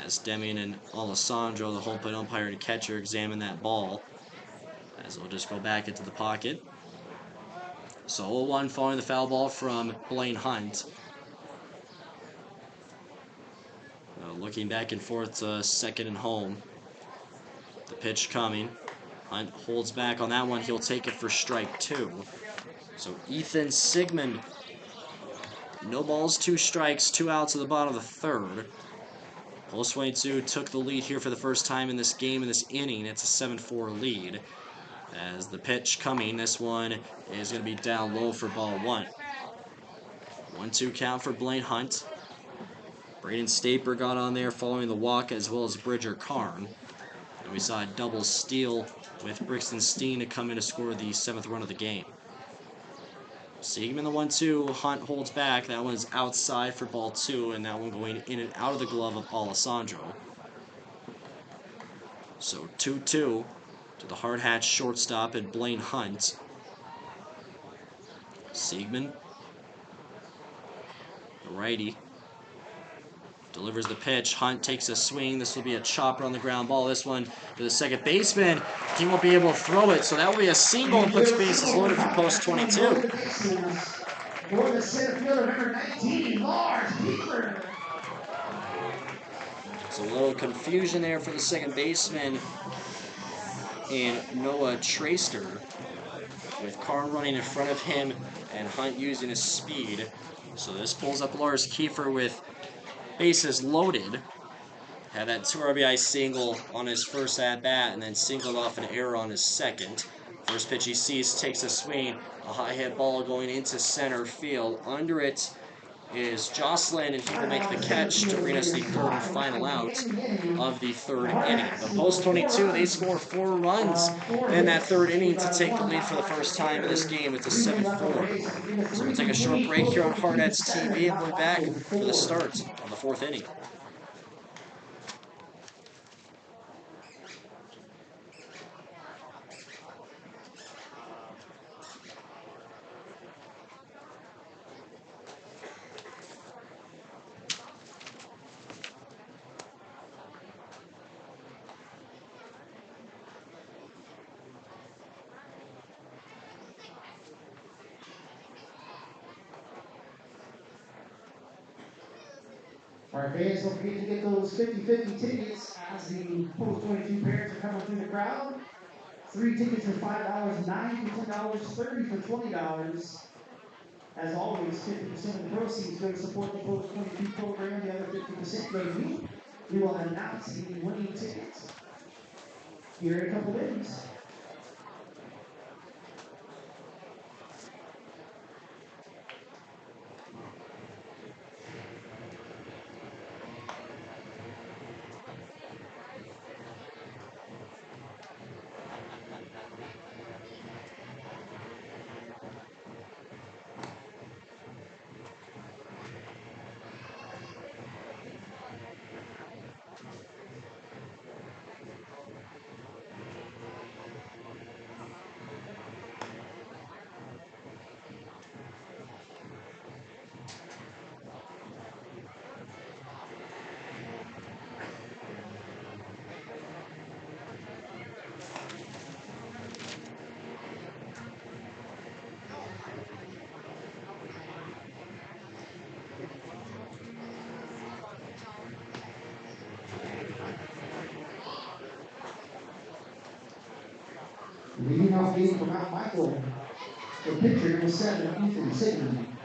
As Deming and Alessandro, the home plate umpire and catcher, examine that ball. As we'll just go back into the pocket. So 0-1 following the foul ball from Blaine Hunt. Looking back and forth to second and home. The pitch coming. Hunt holds back on that one. He'll take it for strike 2. So Ethan Sigmund, no balls, 2 strikes, 2 outs at the bottom of the third. Post 22 took the lead here for the first time in this game, in this inning. It's a 7-4 lead. As the pitch coming, this one is going to be down low for ball 1. 1-2 count for Blaine Hunt. Braden Staper got on there following the walk, as well as Bridger Karn. And we saw a double steal with Brixton Steen to come in to score the 7th run of the game. Siegman the 1-2, Hunt holds back. That one's outside for ball 2, and that one going in and out of the glove of Alessandro. So 2-2 to the Hardhats shortstop and Blaine Hunt. Siegman, the righty, delivers the pitch. Hunt takes a swing. This will be a chopper on the ground ball. This one to the second baseman. He won't be able to throw it, so that will be a single and puts bases loaded for post 22. For the center fielder, number 19, Lars Beaver. So a little confusion there for the second baseman and Noah Traster, with Karn running in front of him and Hunt using his speed. So this pulls up Lars Kiefer with bases loaded. Had that 2 RBI single on his first at-bat and then singled off an error on his second. First pitch he sees, takes a swing, a high hit ball going into center field. Under it is Jocelyn, and he will make the catch to bring us the 3rd and final out of the 3rd inning. The post 22, they score 4 runs in that 3rd inning to take the lead for the first time in this game. It's a 7-4. So we'll take a short break here on Hardhats TV, and we'll be back for the start of the 4th inning. Our fans, don't forget to get those 50-50 tickets as the post 22 parents are coming through the crowd. 3 tickets for $5, 9 for $10, 30 for $20. As always, 50% of the proceeds go to support the post 22 program. The other 50% go to me. We will announce the winning tickets here in a couple days. Leading off game from Mount Michael, the pitcher number 7, Ethan Sigmund.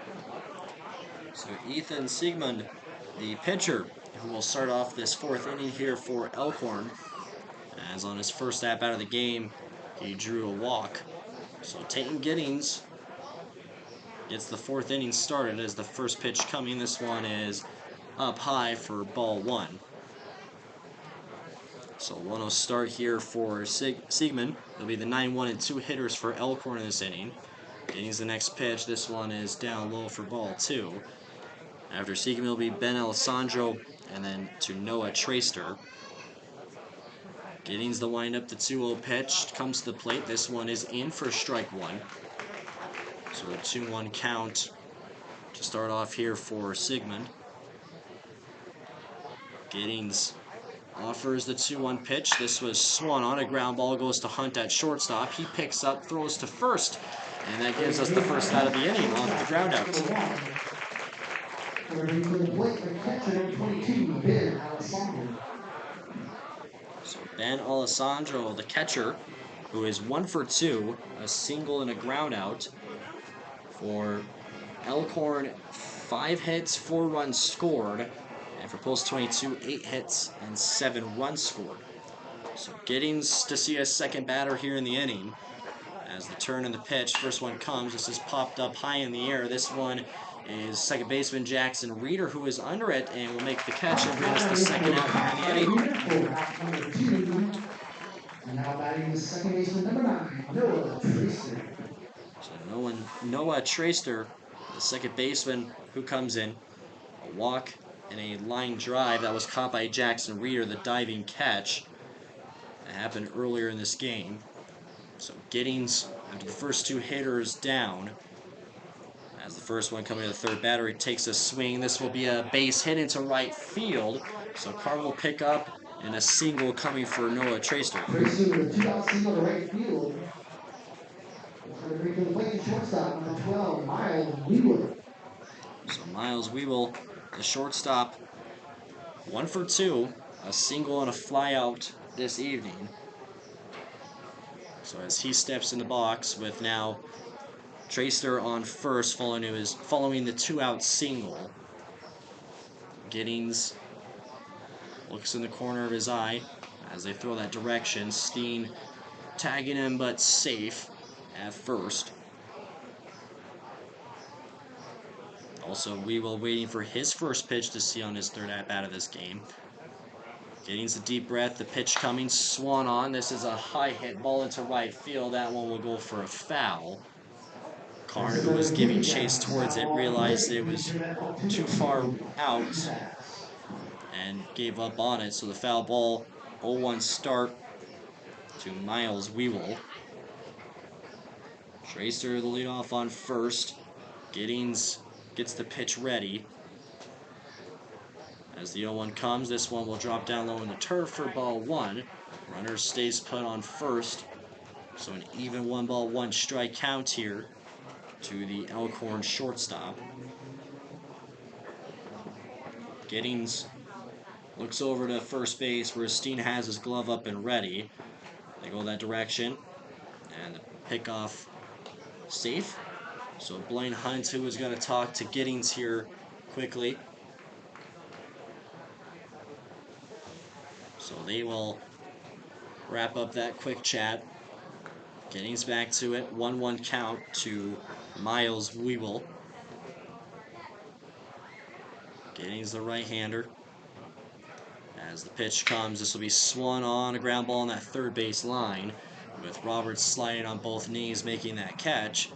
So Ethan Sigmund, the pitcher, who will start off this 4th inning here for Elkhorn. As on his first at-bat of the game, he drew a walk. So Tayton Giddings gets the 4th inning started as the first pitch coming. This one is up high for ball 1. So 1-0 start here for Sigmund. It'll be the 9-1 and 2 hitters for Elkhorn in this inning. Giddings the next pitch. This one is down low for ball 2. After Sigmund, it'll be Ben Alessandro and then to Noah Traster. Giddings the windup, the 2-0 pitch comes to the plate. This one is in for strike 1. So a 2-1 count to start off here for Sigmund. Giddings offers the 2-1 pitch. This was swung on. A ground ball goes to Hunt at shortstop. He picks up, throws to first, and that gives us the first out of the inning on the ground out. Ready for the plate, the catcher, number 22, Ben Alessandro. So Ben Alessandro, the catcher, who is 1 for 2, a single and a ground out for Elkhorn. 5 hits, 4 runs scored, and for Post 22, 8 hits and 7 runs scored. So Giddings to see a second batter here in the inning. As the turn and the pitch, first one comes. This is popped up high in the air. This one is second baseman Jackson Reeder, who is under it and will make the catch and bring us the second out here in the inning. And now batting the second baseman, number 9, Noah Tracer. So Noah Tracer, the second baseman, who comes in. A walk and a line drive that was caught by Jackson Reeder, the diving catch. That happened earlier in this game. So Giddings, after the first 2 hitters down, as the first one coming to the third batter, he takes a swing. This will be a base hit into right field. So Carr will pick up, and a single coming for Noah Tracer. Tracer with a 2-out single to right field. Going to bring to the plate, the shortstop, number 12, Miles Wheeler. So Miles Wheeler, the shortstop, 1 for 2, a single and a flyout this evening. So as he steps in the box with now Tracer on first, following the 2-out single. Giddings looks in the corner of his eye as they throw that direction. Steen tagging him, but safe at first. Also, Wheeler waiting for his first pitch to see on his third at-bat of this game. Giddings a deep breath, the pitch coming, swung on. This is a high hit ball into right field. That one will go for a foul. Karn, who was giving chase towards it, realized it was too far out and gave up on it. So the foul ball, 0-1 start to Miles Wheeler. Tracer the leadoff on first. Giddings gets the pitch ready. As the 0-1 comes, this one will drop down low in the turf for ball 1. Runner stays put on first. So an even 1-1 strike count here to the Elkhorn shortstop. Giddings looks over to first base where Steen has his glove up and ready. They go that direction. And the pickoff safe. So Blaine Hunt, who is going to talk to Giddings here quickly. So they will wrap up that quick chat. Giddings back to it. 1-1 count to Miles Wheeler. Giddings the right-hander. As the pitch comes, this will be swung on, a ground ball on that third base line, with Roberts sliding on both knees, making that catch.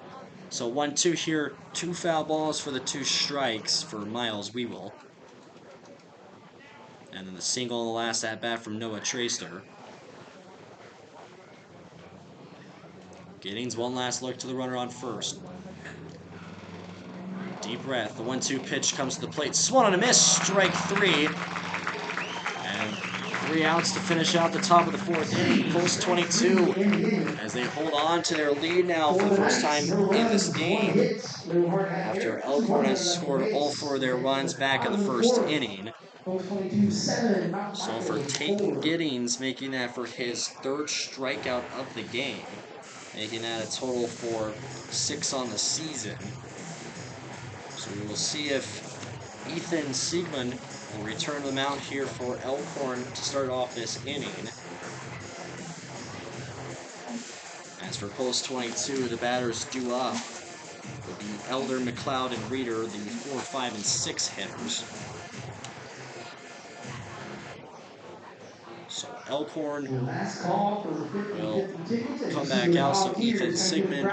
So 1-2 here, 2 foul balls for the 2 strikes for Miles Wheeler. And then the single in the last at-bat from Noah Tracer. Giddings, one last look to the runner on first. Deep breath, the 1-2 pitch comes to the plate, swung on a miss, strike 3. And 3 outs to finish out the top of the 4th inning, Post 22, as they hold on to their lead now for the first time in this game, after Elkhorn has scored all 4 of their runs back in the first inning. So for Tate Giddings, making that for his 3rd strikeout of the game, making that a total for 6 on the season. So we will see if Ethan Siegman will return to the mound here for Elkhorn to start off this inning. As for Post 22, the batters due up will be Elder, McLeod, and Reeder, the 4, 5, and 6 hitters. So Elkhorn will come back out, so Ethan Sigmund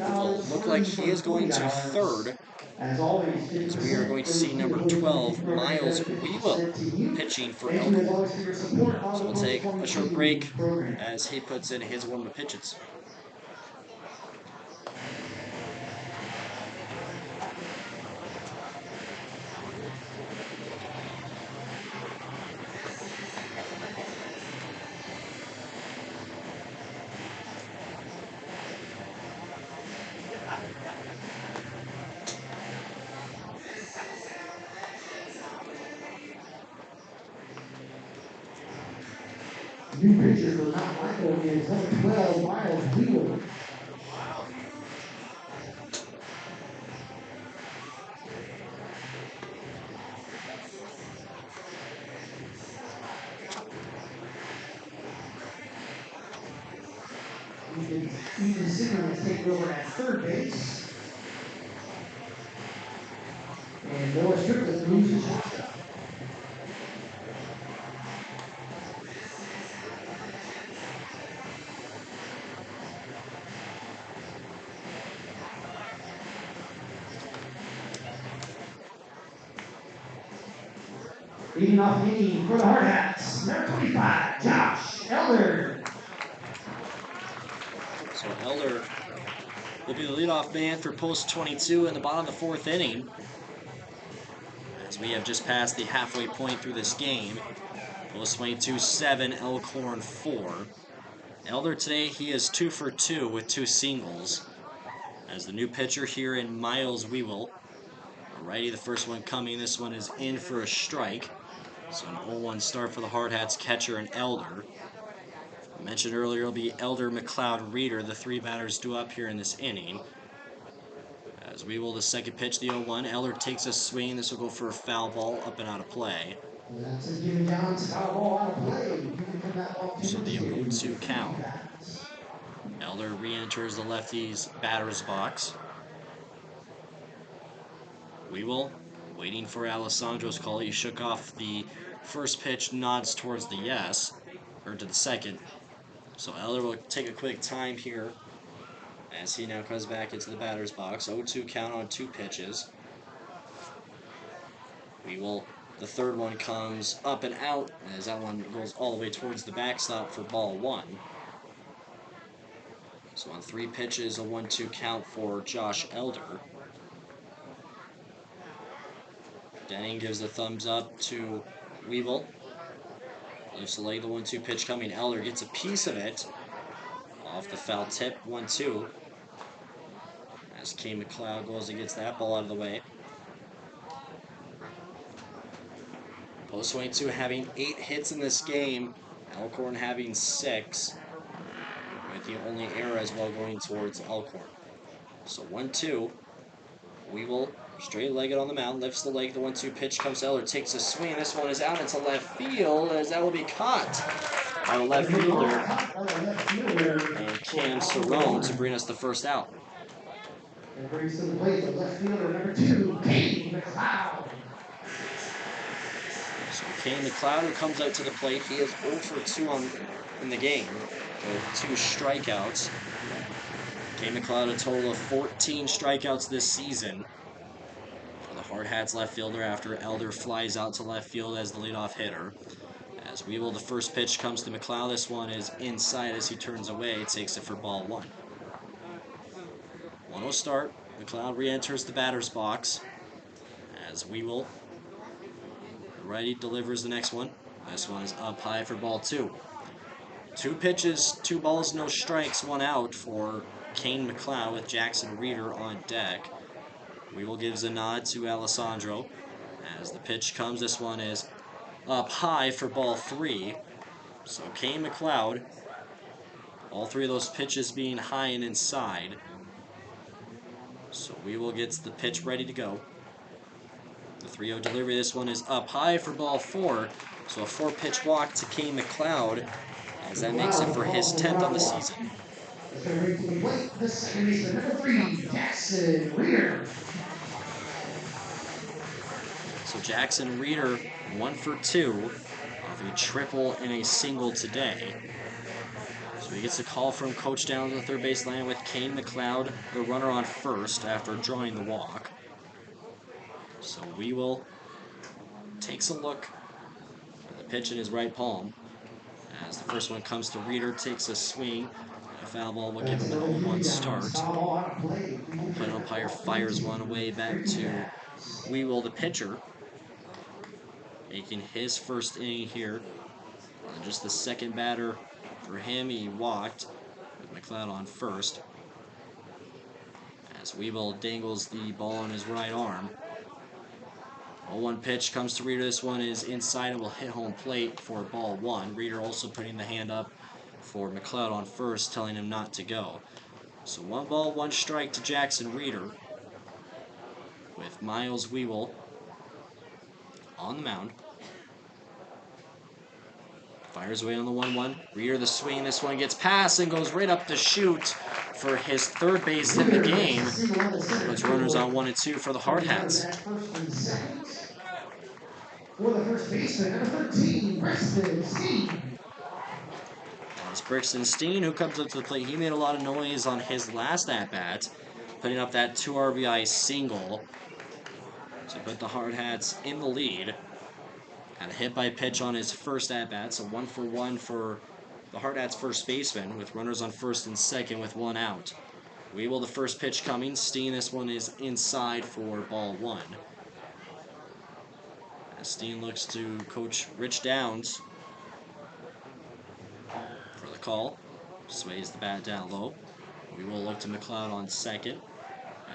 will look like he is going to third, as we are going to see number 12, Miles Wheeler, pitching for Elkhorn. So we'll take a short break as he puts in his warm-up pitches. New pitcher for Mount Michael is number 12, Miles Wheeler. Ethan Singer is taking over at third base. And Noah Strickland moves to shortstop. Leading off the inning for the Hardhats, number 25, Josh Elder. So Elder will be the leadoff man for post 22 in the bottom of the fourth inning. As we have just passed the halfway point through this game. Post 22, 7, Elkhorn 4. Elder today, he is 2 for 2 with 2 singles. As the new pitcher here in Miles Wewell. Alrighty, the first one coming. This one is in for a strike. So an 0-1 start for the Hardhats catcher and Elder. I mentioned earlier it'll be Elder, McLeod, Reeder, the 3 batters due up here in this inning. As Wewell, the second pitch, the 0-1. Elder takes a swing. This will go for a foul ball up and out of play. That's a Jimmy John's foul ball out of play. So the 0-2 count. Elder re-enters the lefty's batter's box. Wewell waiting for Alessandro's call. He shook off the first pitch, nods towards the yes, or to the second. So Elder will take a quick time here as he now comes back into the batter's box. 0-2 count on 2 pitches. Wewell, the third one comes up and out as that one goes all the way towards the backstop for ball 1. So on 3 pitches, a 1-2 count for Josh Elder. Denning gives the thumbs up to Wewell. Lifts the leg, the 1-2 pitch coming. Elder gets a piece of it. Off the foul tip, 1-2. As Kane McLeod goes and gets that ball out of the way. Post 22 having 8 hits in this game. Elkhorn having 6. With the only error as well going towards Elkhorn. So 1-2. Wewell straight-legged on the mound, lifts the leg, the 1-2 pitch comes to Elder, takes a swing. This one is out into left field as that will be caught by the left fielder and Cam Cerrone to bring us the first out. And brings to the plate the left fielder, number 2, Kane McLeod. So Kane McLeod, who comes out to the plate, he is 0 for 2 in the game with 2 strikeouts. Kane McLeod a total of 14 strikeouts this season for the Hardhats left fielder after Elder flies out to left field as the leadoff hitter. As Wewell, the first pitch comes to McLeod. This one is inside as he turns away, takes it for ball 1. 1-0 start. McLeod re-enters the batter's box as Wewell, the righty, delivers the next one. This one is up high for ball 2. 2 pitches, 2 balls, no strikes, 1 out for Kane McLeod with Jackson Reeder on deck. Wewell gives a nod to Alessandro as the pitch comes. This one is up high for ball 3. So Kane McLeod, all 3 of those pitches being high and inside. So Wewell gets the pitch ready to go. The 3-0 delivery. This one is up high for ball 4. So a 4-pitch walk to Kane McLeod as that makes it for his 10th on the season. The second baseman, number 3, Jackson Reeder. So Jackson Reeder, 1 for 2, with a triple and a single today. So he gets a call from Coach down to the third base line with Kane McLeod, the runner on first after drawing the walk. So Wewell takes a look at the pitch in his right palm. As the first one comes to Reeder, takes a swing. A foul ball will give him an 0-1 start. Plate umpire fires one away back to Wewell, the pitcher, making his first inning here. And just the second batter for him, he walked with McLeod on first. As Wewell dangles the ball on his right arm. 0-1 pitch comes to Reeder. This one is inside and will hit home plate for ball 1. Reeder also putting the hand up for McLeod on first, telling him not to go. So 1 ball, 1 strike to Jackson Reeder, with Miles Weewell on the mound. Fires away on the 1-1. Reeder the swing. This one gets past and goes right up the chute for his 3rd base hit of the game. Puts runners on 1 and 2 for the Hardhats. For the first baseman, number 13, Preston Steen. It's Brixton Steen who comes up to the plate. He made a lot of noise on his last at-bat, putting up that 2 RBI single to put the Hardhats in the lead. Had a hit by pitch on his first at-bat, so 1 for 1 for the Hardhats first baseman, with runners on first and second with 1 out. Weevil, the first pitch coming. Steen, this one is inside for ball 1. As Steen looks to coach Rich Downs for the call. Sways the bat down low. We will look to McLeod on second.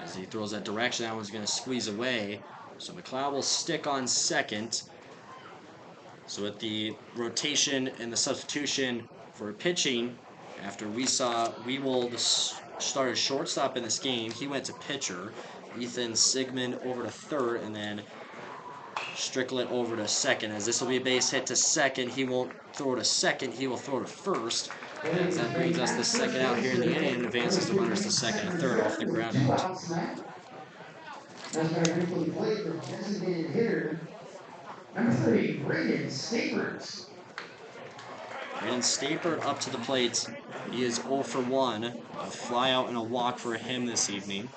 As he throws that direction, that one's going to squeeze away. So McLeod will stick on second. So with the rotation and the substitution for pitching, after we saw Weevil started shortstop in this game, he went to pitcher. Ethan Sigmund over to third, and then Strickland over to second. As this will be a base hit to second, he won't throw to second, he will throw to first. As that brings us the second out here in the inning and advances the runners to second and third off the ground out. That's going to briefly play the designated hitter, number 3, Braden Stapert. Braden Stapert up to the plate. He is 0 for 1. A fly out and a walk for him this evening.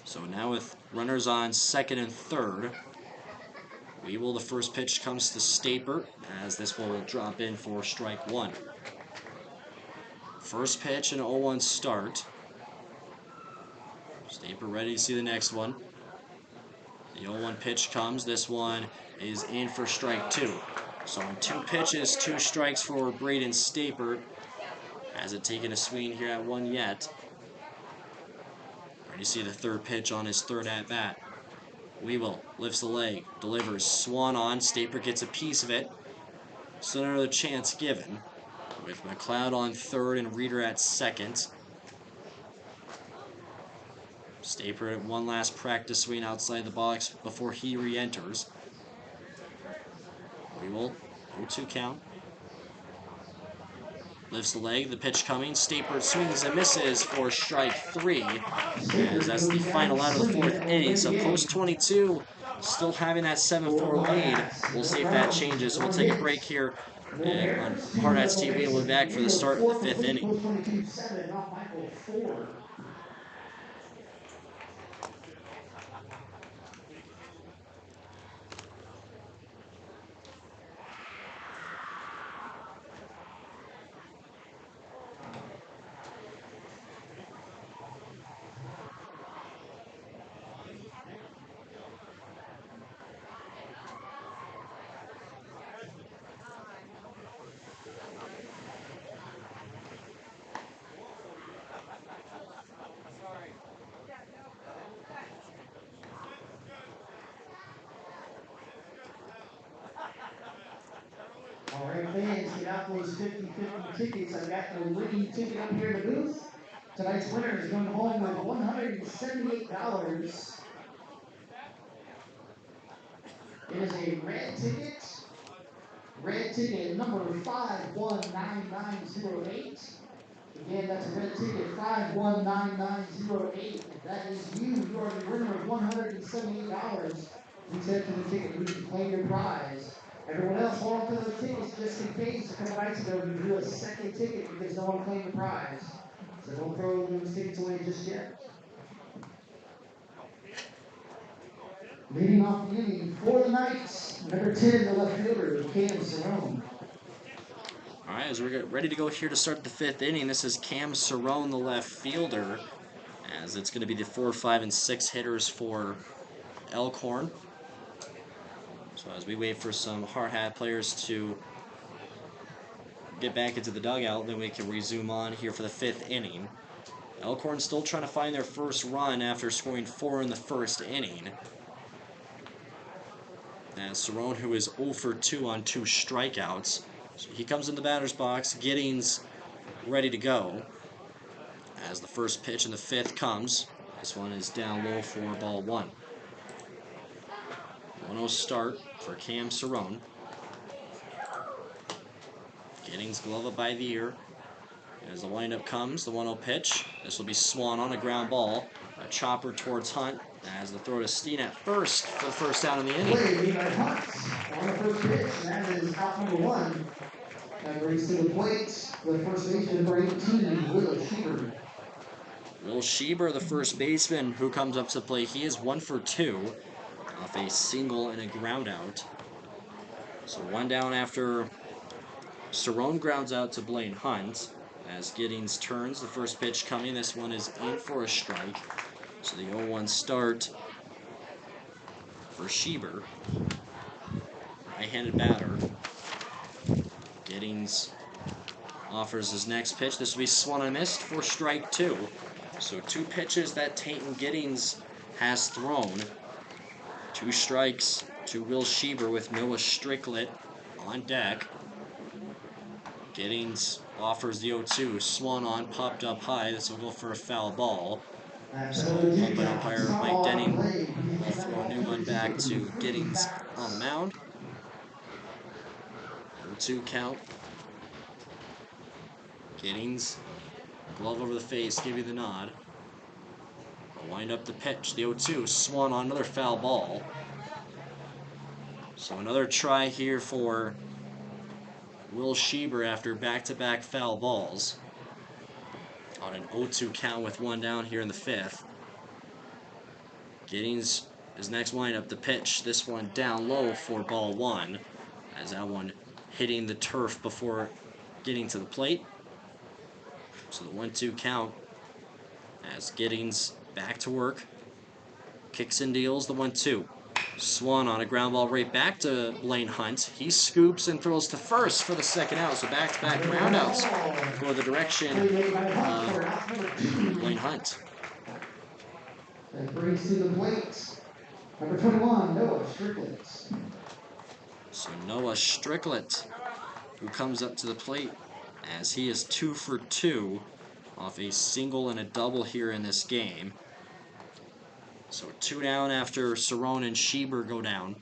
So now with runners on second and third, Weevil, the first pitch comes to Stapert, as this will drop in for strike 1. First pitch, an 0-1 start. Stapert ready to see the next one. The 0-1 pitch comes. This one is in for strike 2. So on 2 pitches, 2 strikes for Braden Stapert. Hasn't taken a swing here at 1 yet. Ready to see the 3rd pitch on his 3rd at-bat. Weevil lifts the leg, delivers, swung on. Stapert gets a piece of it. Still another chance given, with McLeod on 3rd and Reeder at 2nd. Stapert at 1 last practice swing outside the box before he re-enters. Weevil, 0-2 count. Lifts the leg, the pitch coming. Stapert swings and misses for strike 3. As that's the final out of the 4th inning. So post 22, still having that 7-4 lead. We'll see if that changes. So we'll take a break here on Hardhats TV. We'll be back for the start of the 5th inning. All right, fans, get out those 50-50 tickets. I've got the winning ticket up here in the booth. Tonight's winner is going home with $178. It is a red ticket. Red ticket number 519908. Again, that's a red ticket 519908. If that is you, you are the winner of $178. Please head to the ticket booth to claim your prize. Everyone else, hold on to those tickets just in case. A couple nights ago, we drew a second ticket because no one claimed the prize. So don't throw those tickets away just yet. Leading off the inning for the Knights, number 10, the left fielder, Cam Cerrone. All right, as we're ready to go here to start the 5th inning, this is Cam Cerrone, the left fielder, as it's going to be the 4, 5, and 6 hitters for Elkhorn. So as we wait for some Hardhat players to get back into the dugout, then we can resume on here for the 5th inning. Elkhorn still trying to find their first run after scoring 4 in the first inning. As Cerrone, who is 0 for 2 on 2 strikeouts. So he comes in the batter's box. Giddings ready to go. As the first pitch in the 5th comes. This one is down low for ball 1. 1-0 start for Cam Cerrone. Giddings glove up by the ear. As the windup comes, the 1-0 pitch. This will be swung on a ground ball. A chopper towards Hunt. As the throw to Steen at first for the first down in the inning. Play by Hunt on the first pitch. That is out number 1. That brings to the plate the first baseman, number 18, Will Schieber. Will Schieber, the first baseman, who comes up to the plate. He is 1 for 2 off a single and a ground out. So 1 down after Cerrone grounds out to Blaine Hunt. As Giddings turns, the first pitch coming. This one is in for a strike. So the 0-1 start for Schieber. Right-handed batter. Giddings offers his next pitch. This will be swung and missed for strike 2. So 2 pitches that Tainton Giddings has thrown. 2 strikes to Will Schieber with Noah Stricklet on deck. Giddings offers the 0-2. Swung on, popped up high. This will go for a foul ball. So umpire Mike Denning will throw a new one back to Giddings on the mound. 0-2 count. Giddings, glove over the face, give you the nod. Wind up the pitch, the 0-2, swung on another foul ball. So another try here for Will Schieber after back-to-back foul balls. On an 0-2 count with 1 down here in the 5th. Giddings, his next windup, the pitch. This one down low for ball 1. As that one hitting the turf before getting to the plate. So the 1-2 count. As Giddings back to work. Kicks and deals the 1-2. Swung on a ground ball right back to Blaine Hunt. He scoops and throws to first for the 2nd out. So back-to-back groundouts go the direction of Blaine Hunt. That brings to the plate number 21, Noah Stricklet. So Noah Stricklet, who comes up to the plate as he is 2 for 2 off a single and a double here in this game. So 2 down after Cerrone and Schieber go down.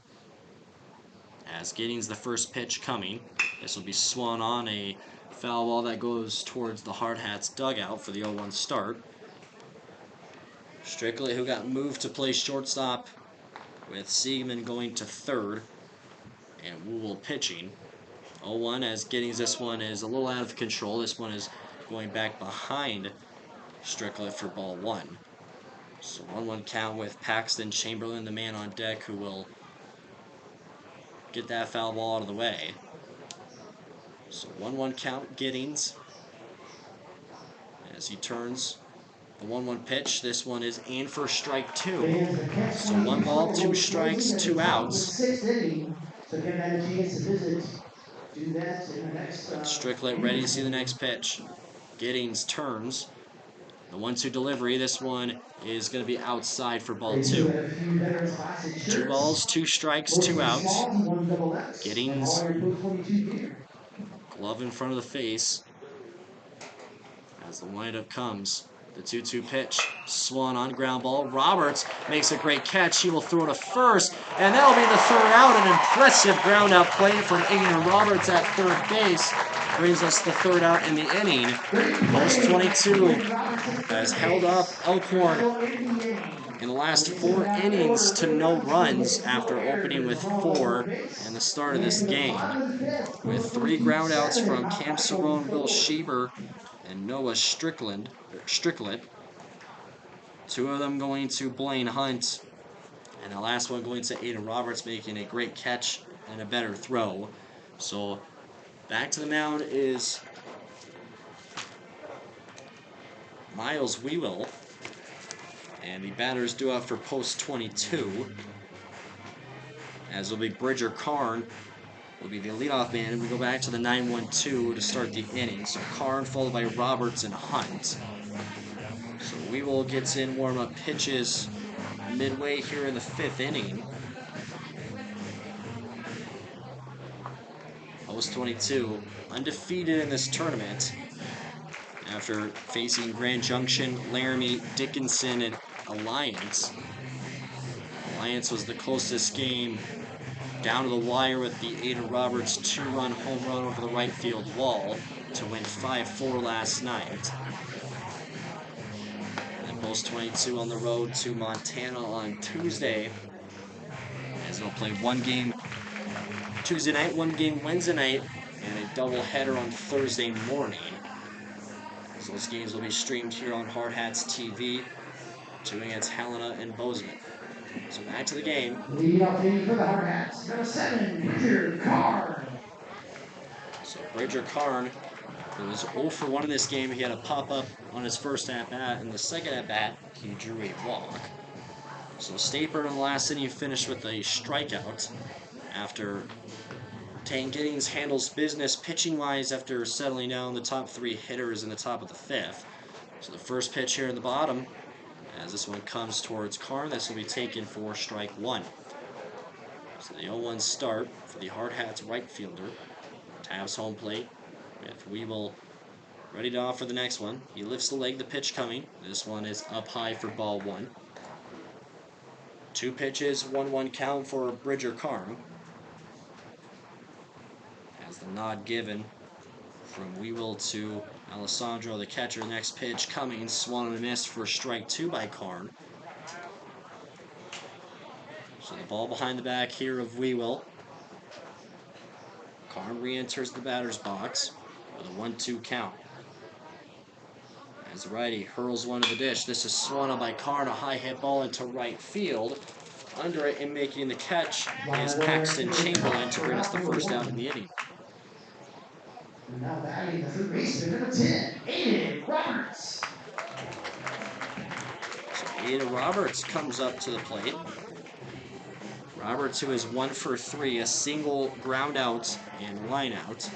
As Giddings, the first pitch coming. This will be swung on, a foul ball that goes towards the Hardhats dugout for the 0-1 start. Stricklet, who got moved to play shortstop, with Siegman going to 3rd, and Wool pitching. 0-1 as Giddings, this one is a little out of control. This one is going back behind Stricklet for ball 1. So 1-1 count with Paxton Chamberlain, the man on deck, who will get that foul ball out of the way. So 1-1 count, Giddings. As he turns, the 1-1 pitch. This one is in for strike 2. So 1 ball, 2 strikes, 2 outs. Stricklet ready to see the next pitch. Giddings turns. The 1-2 delivery. This one is going to be outside for ball 2. 2 balls, 2 strikes, 2 outs. Giddings, glove in front of the face. As the windup comes, the 2-2 pitch, swung on ground ball. Roberts makes a great catch. He will throw to first, and that'll be the 3rd out. An impressive ground out play from Aiden Roberts at 3rd base. Brings us the 3rd out in the inning. Post 22 has held up Elkhorn in the last 4 innings to no runs after opening with 4 in the start of this game. With 3 groundouts from Cam Cerrone, Will Schieber, and Noah Stricklet. 2 of them going to Blaine Hunt, and the last one going to Aiden Roberts, making a great catch and a better throw. So back to the mound is Miles Wewell, and the batters due out for post 22, as will be Bridger Karn will be the leadoff man, and we go back to the 9-1-2 to start the inning. So Karn followed by Roberts and Hunt. Weevil gets in warm-up pitches midway here in the 5th inning. Post 22, undefeated in this tournament after facing Grand Junction, Laramie, Dickinson, and Alliance. Alliance was the closest game down to the wire with the Ada Roberts 2-run home run over the right field wall to win 5-4 last night. And Post 22 on the road to Montana on Tuesday, as they'll play one game Tuesday night, one game Wednesday night, and a doubleheader on Thursday morning. So those games will be streamed here on Hardhats TV, two against Helena and Bozeman. So back to the game. Lead off inning for the Hardhats. Number 7, Bridger Carr. So Bridger Karn, who was 0 for 1 in this game, he had a pop-up on his first at-bat, and the second at-bat, he drew a walk. So Staper in the last inning finished with a strikeout after Tank Giddings handles business pitching-wise after settling down the top 3 hitters in the top of the 5th. So the first pitch here in the bottom, as this one comes towards Karn, this will be taken for strike 1. So the 0-1 start for the Hardhats right fielder. Taps home plate with Weevil ready to offer the next one. He lifts the leg, the pitch coming. This one is up high for ball 1. 2 pitches, 1-1 count for Bridger Karn. As the nod given from Weevil to Alessandro, the catcher. Next pitch coming, swung and missed for strike 2 by Karn. So the ball behind the back here of Weevil. Karn re-enters the batter's box with a 1-2 count. As the righty hurls one to the dish, this is swung on by Karn, a high hit ball into right field. Under it and making the catch is Paxton Chamberlain to bring us the first out in the inning. Now batting the third baseman, number 10, Aiden Roberts. So Ada Roberts comes up to the plate. Roberts, who is 1 for 3, a single ground out and line out.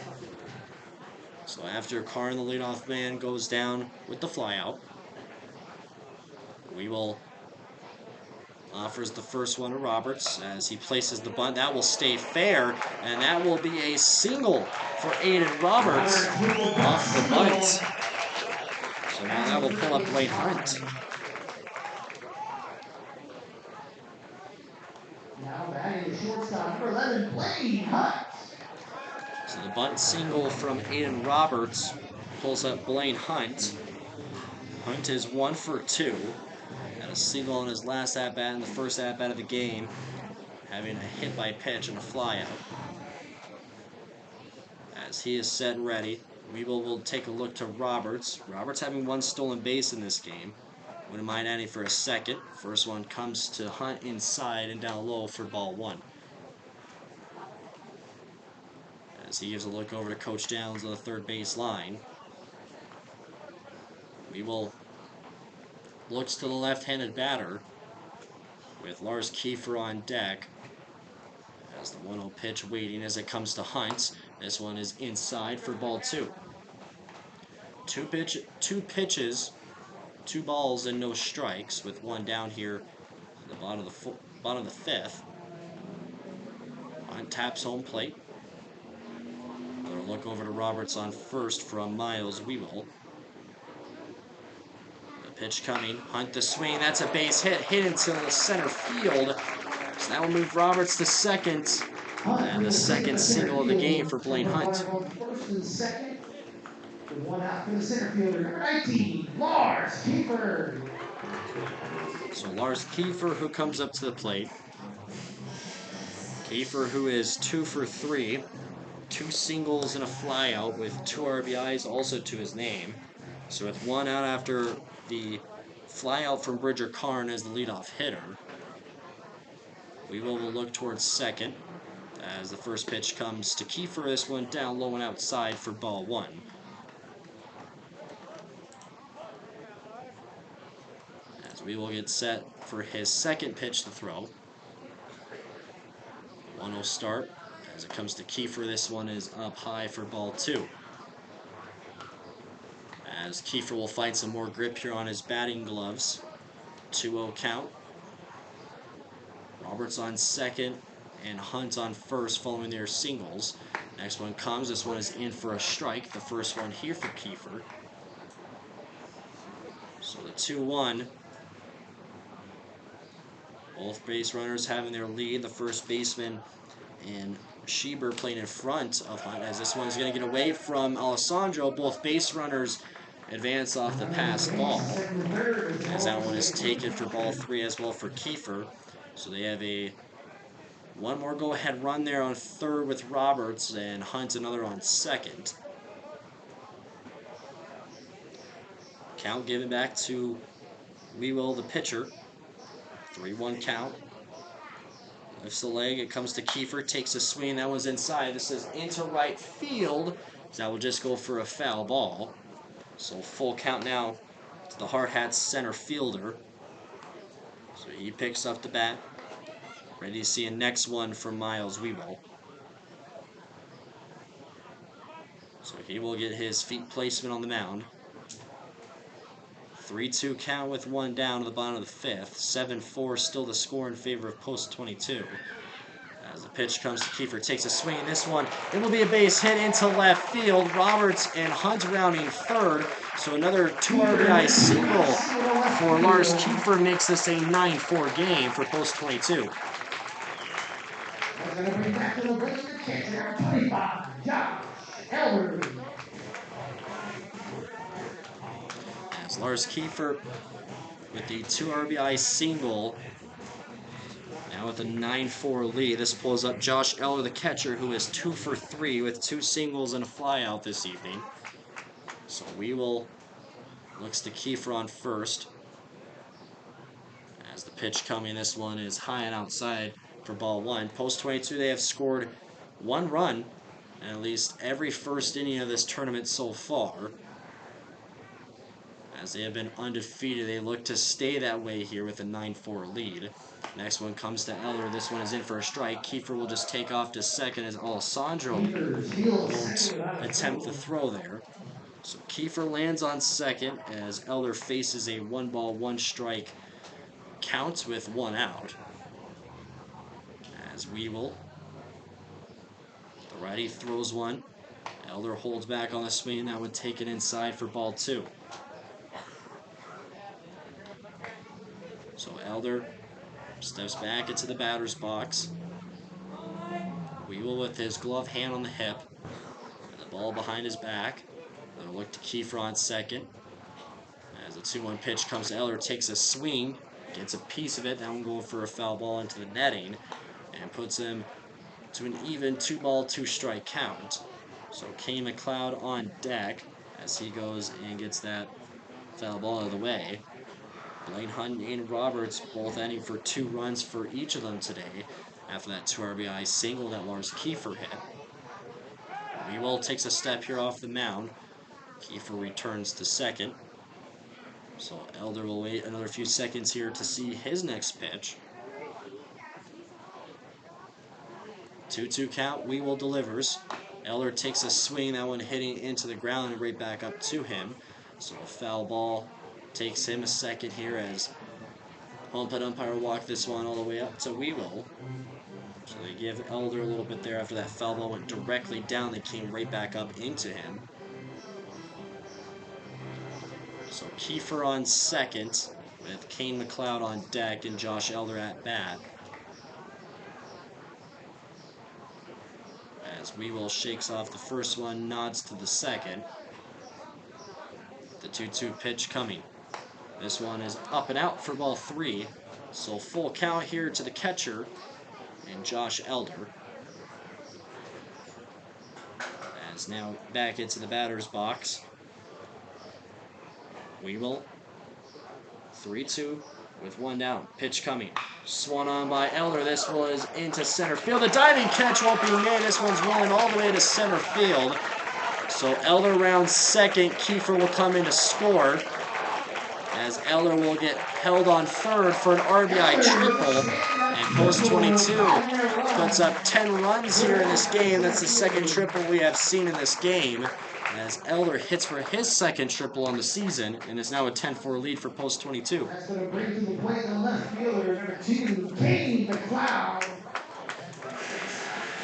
So after Karn, the leadoff man, goes down with the flyout, Weevil offers the first one to Roberts as he places the bunt. That will stay fair, and that will be a single for Aiden Roberts off the bunt. So now that will pull up Blaine Hunt. Now batting the shortstop, number 11, Blaine Hunt. So the bunt single from Aiden Roberts pulls up Blaine Hunt. Hunt is 1 for 2. Had a single on his last at-bat in the first at-bat of the game, having a hit by pitch and a flyout. As he is set and ready, Weevil will take a look to Roberts. Roberts having 1 stolen base in this game. Wouldn't mind adding for a second. First one comes to Hunt inside and down low for ball 1. As he gives a look over to Coach Downs on the third base line. Weevil looks to the left-handed batter with Lars Kiefer on deck. As the 1-0 pitch waiting as it comes to Hunt. This one is inside for ball 2. Two pitches, 2 balls and no strikes, with 1 down here at the bottom of the 5th. Hunt taps home plate. Another look over to Roberts on first from Miles Weevil. Pitch coming, Hunt the swing, that's a base hit into the center field. So that will move Roberts to second, and the second single of the game for Blaine Hunt. First and second, the 1 out for the center fielder, number 19, Lars Kiefer. So Lars Kiefer, who comes up to the plate. Kiefer, who is 2 for 3, 2 singles and a flyout with 2 RBIs also to his name. So with 1 out after the flyout from Bridger Karn as the leadoff hitter, Weevil will look towards second as the first pitch comes to Kiefer. This one down low and outside for ball 1. As Weevil gets set for his second pitch to throw. 1-0 start as it comes to Kiefer. This one is up high for ball 2. As as Kiefer will find some more grip here on his batting gloves. 2-0 count. Roberts on second and Hunt on first following their singles. Next one comes. This one is in for a strike. The first one here for Kiefer. So the 2-1. Both base runners having their lead. The first baseman and Schieber playing in front of Hunt as this one is going to get away from Alessandro. Both base runners advance off the passed ball as that one is taken for ball 3 as well for Kiefer. So they have one more go-ahead run there on third with Roberts and Hunt another on second. Count given back to Wewell, the pitcher. 3-1 count. Lifts the leg. It comes to Kiefer. Takes a swing. That one's inside. This is into right field. That will just go for a foul ball. So full count now to the Hardhats center fielder. So he picks up the bat. Ready to see a next one from Miles Wewell. So he will get his feet placement on the mound. 3-2 count with one down to the bottom of the fifth. 7-4 still the score in favor of post 22. As the pitch comes to Kiefer, takes a swing. This one, it will be a base hit into left field. Roberts and Hunt rounding third. So another 2 RBI single for Lars Kiefer makes this a 9-4 game for post 22. We're going to bring back to the plate the catcher, 25, Josh Elder. As Lars Kiefer with the 2 RBI single. Now with a 9-4 lead, this pulls up Josh Eller, the catcher, who is 2 for 3 with 2 singles and a flyout this evening. So Wewell looks to Kiefer on first. As the pitch coming, this one is high and outside for ball 1. Post 22, they have scored 1 run in at least every first inning of this tournament so far. As they have been undefeated, they look to stay that way here with a 9-4 lead. Next one comes to Eller. This one is in for a strike. Kiefer will just take off to second as Alessandro won't attempt the throw there. So Kiefer lands on second as Eller faces a 1-ball, 1-strike count with 1 out. As Wewell, the righty throws one. Eller holds back on the swing. That would take it inside for ball 2. So Elder steps back into the batter's box. Wewell with his glove hand on the hip. And the ball behind his back. They'll look to Kiefer on second. As the 2-1 pitch comes to Elder, takes a swing, gets a piece of it. That one going for a foul ball into the netting. And puts him to an even 2-ball, 2-strike count. So Kane McLeod on deck as he goes and gets that foul ball out of the way. Blaine Hunt and Roberts both ending for 2 runs for each of them today after that 2 RBI single that Lars Kiefer hit. Wewell takes a step here off the mound. Kiefer returns to second. So Elder will wait another few seconds here to see his next pitch. 2-2 count, Wewell delivers. Elder takes a swing, that one hitting into the ground and right back up to him. So a foul ball takes him a second here as home plate umpire walked this one all the way up to Wewell. So they give Elder a little bit there after that foul ball went directly down. They came right back up into him. So Kiefer on second with Kane McLeod on deck and Josh Elder at bat. As Wewell shakes off the first one, nods to the second. The 2-2 pitch coming. This one is up and out for ball 3. So full count here to the catcher and Josh Elder. As now back into the batter's box. Wewell. 3-2 with 1 down. Pitch coming. Swung on by Elder. This was into center field. The diving catch won't be made. This one's rolling all the way to center field. So Elder rounds second. Kiefer will come in to score. As Elder will get held on third for an RBI triple. And post 22 puts up 10 runs here in this game. That's the second triple we have seen in this game. as Elder hits for his second triple on the season, and it's now a 10-4 lead for Post 22. That's going to bring to the plate the left fielder, number 2, Kane McLeod.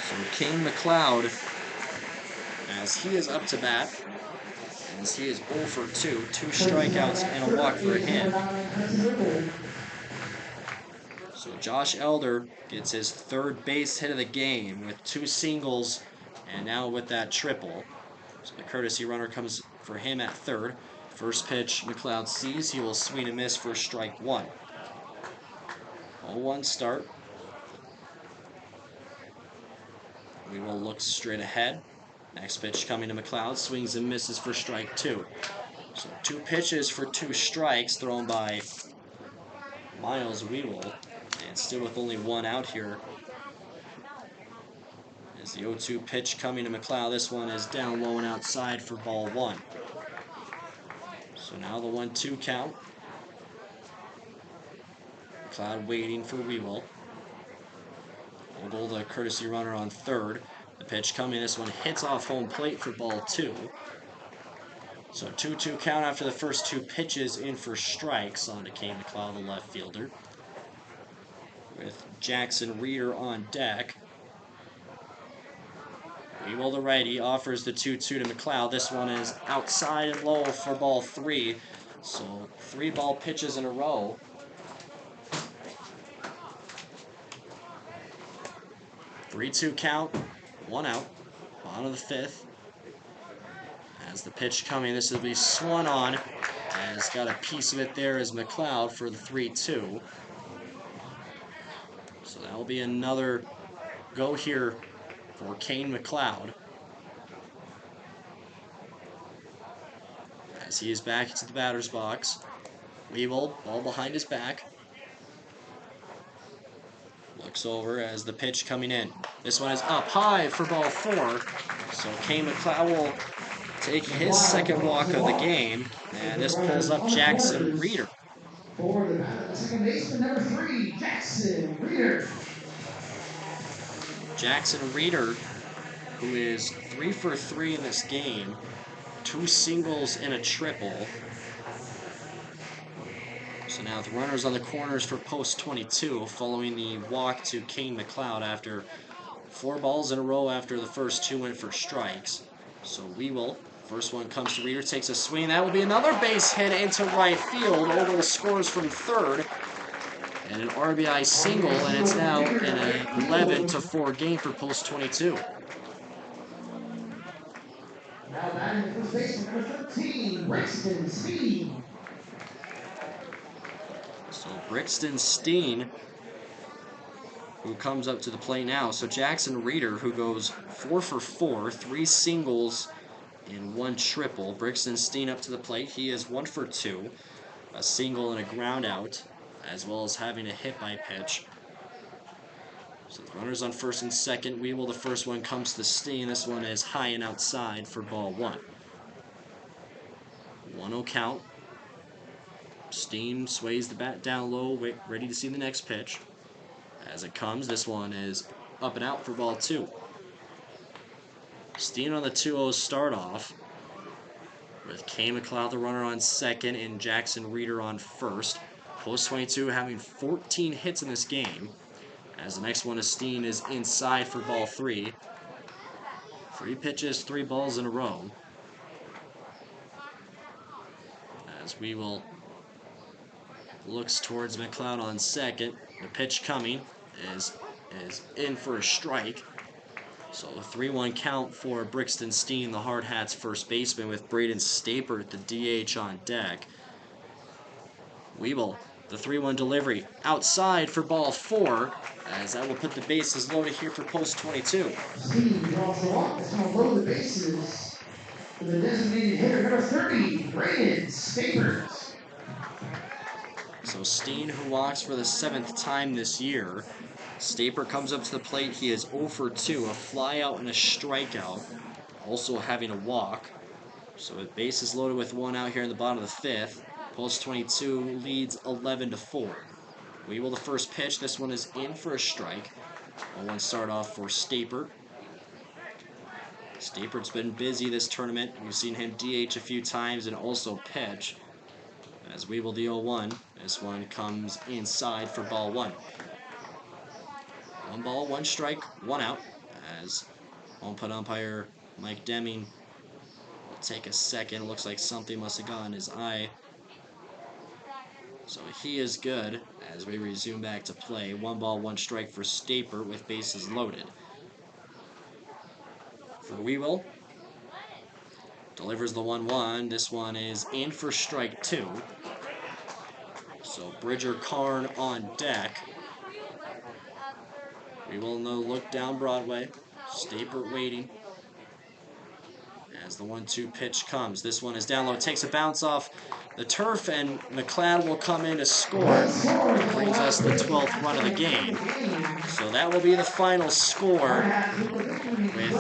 So Kane McLeod, as he is up to bat, as he is 0 for 2, 2 strikeouts and a walk for him. So Josh Elder gets his third base hit of the game with 2 singles and now with that triple. So the courtesy runner comes for him at third. First pitch, McLeod sees. He will swing and miss for strike 1. 0-1 start. We will look straight ahead. Next pitch coming to McLeod. Swings and misses for strike 2. So 2 pitches for 2 strikes thrown by Miles Weevil. And still with only 1 out here. Is the 0-2 pitch coming to McLeod. This one is down low and outside for ball 1. So now the 1-2 count. McLeod waiting for Weevil. Ogle, the courtesy runner, on third. The pitch coming. This one hits off home plate for ball 2. So 2-2 count after the first 2 pitches in for strikes on to Kane McLeod, the left fielder. With Jackson Reeder on deck. Weevil, the righty, offers the 2-2 to McLeod. This one is outside and low for ball 3. So 3 ball pitches in a row. Three-two count, 1 out, bottom of the 5th. As the pitch coming, this will be swung on. Has got a piece of it there as McLeod for the 3-2. So that will be another go here for Kane McLeod. As he is back into the batter's box. Weevil, ball behind his back. Looks over as the pitch coming in. This one is up high for ball 4. So Kane McLeod will take his second walk of the game. And this pulls up Jackson Reeder. For the second baseman, number 3, Jackson Reeder. Jackson Reeder, who is 3 for 3 in this game. 2 singles and a triple. So now the runners on the corners for Post 22 following the walk to Kane McLeod after 4 balls in a row after the first 2 went for strikes. So Weevil, first one comes to Reeder, takes a swing. That will be another base hit into right field. Ogle scores from third. And an RBI single, and it's now an 11-4 game for Post 22. Now batting the first baseman, number 13, Brixton Steen. So Brixton Steen, who comes up to the plate now. So Jackson Reeder, who goes 4 for 4, 3 singles and 1 triple. Brixton Steen up to the plate. He is 1 for 2, a single and a ground out, as well as having a hit by pitch. So the runners on first and second. Weevil, the first one comes to Steen. This one is high and outside for ball 1. 1-0 count. Steen sways the bat down low, ready to see the next pitch. As it comes, this one is up and out for ball 2. Steen on the 2-0 start off, with Kane McLeod, the runner, on second, and Jackson Reeder on first. Post 22 having 14 hits in this game. As the next one is Steen is inside for ball 3. 3 pitches, 3 balls in a row. As we will looks towards McLeod on second. The pitch coming is in for a strike. So a 3-1 count for Brixton Steen, the Hardhats first baseman, with Braden Staper at the DH on deck. Weevil, the 3-1 delivery outside for ball 4, as that will put the bases loaded here for Post 22. Steen draws the walk. That's going to load the bases for the designated hitter, number 30, Braden Staper. So Steen, who walks for the 7th time this year. Staper comes up to the plate. He is 0 for 2, a fly out and a strikeout, also having a walk. So with bases loaded with 1 out here in the bottom of the 5th, Post 22 leads 11-4. Weevil, the first pitch. This one is in for a strike. 0-1 start off for Staper. Stapert's been busy this tournament. We've seen him DH a few times and also pitch. As we will the 0-1. This one comes inside for ball 1. 1 ball, 1 strike, 1 out. As home plate umpire Mike Deming will take a second. Looks like something must have gone in his eye. So he is good as we resume back to play. 1 ball, 1 strike for Stapert with bases loaded. For Weevil, delivers the 1-1. This one is in for strike 2. So Bridger Karn on deck. Weevil no look down Broadway. Stapert waiting. As the 1-2 pitch comes. This one is down low. Takes a bounce off the turf, and McLeod will come in to score. Brings us the 12th run of the game. So that will be the final score, with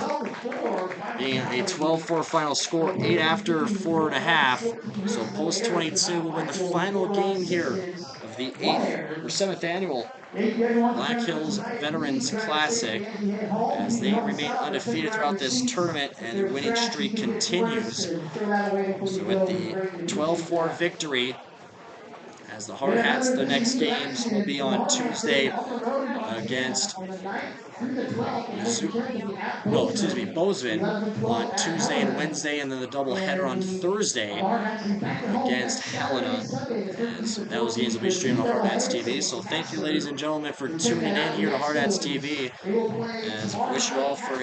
being a 12-4 final score, 8 after 4.5. So Post 22 will win the final game here of the 7th annual Black Hills Veterans Classic, as they remain undefeated throughout this tournament and their winning streak continues. So with the 12-4 victory, as the Hardhats, the next games will be on Tuesday against Bozeman on Tuesday and Wednesday, and then the doubleheader on Thursday against Helena. And so those games will be streamed on Hardhats TV. So thank you, ladies and gentlemen, for tuning in here to Hardhats TV, and wish you all for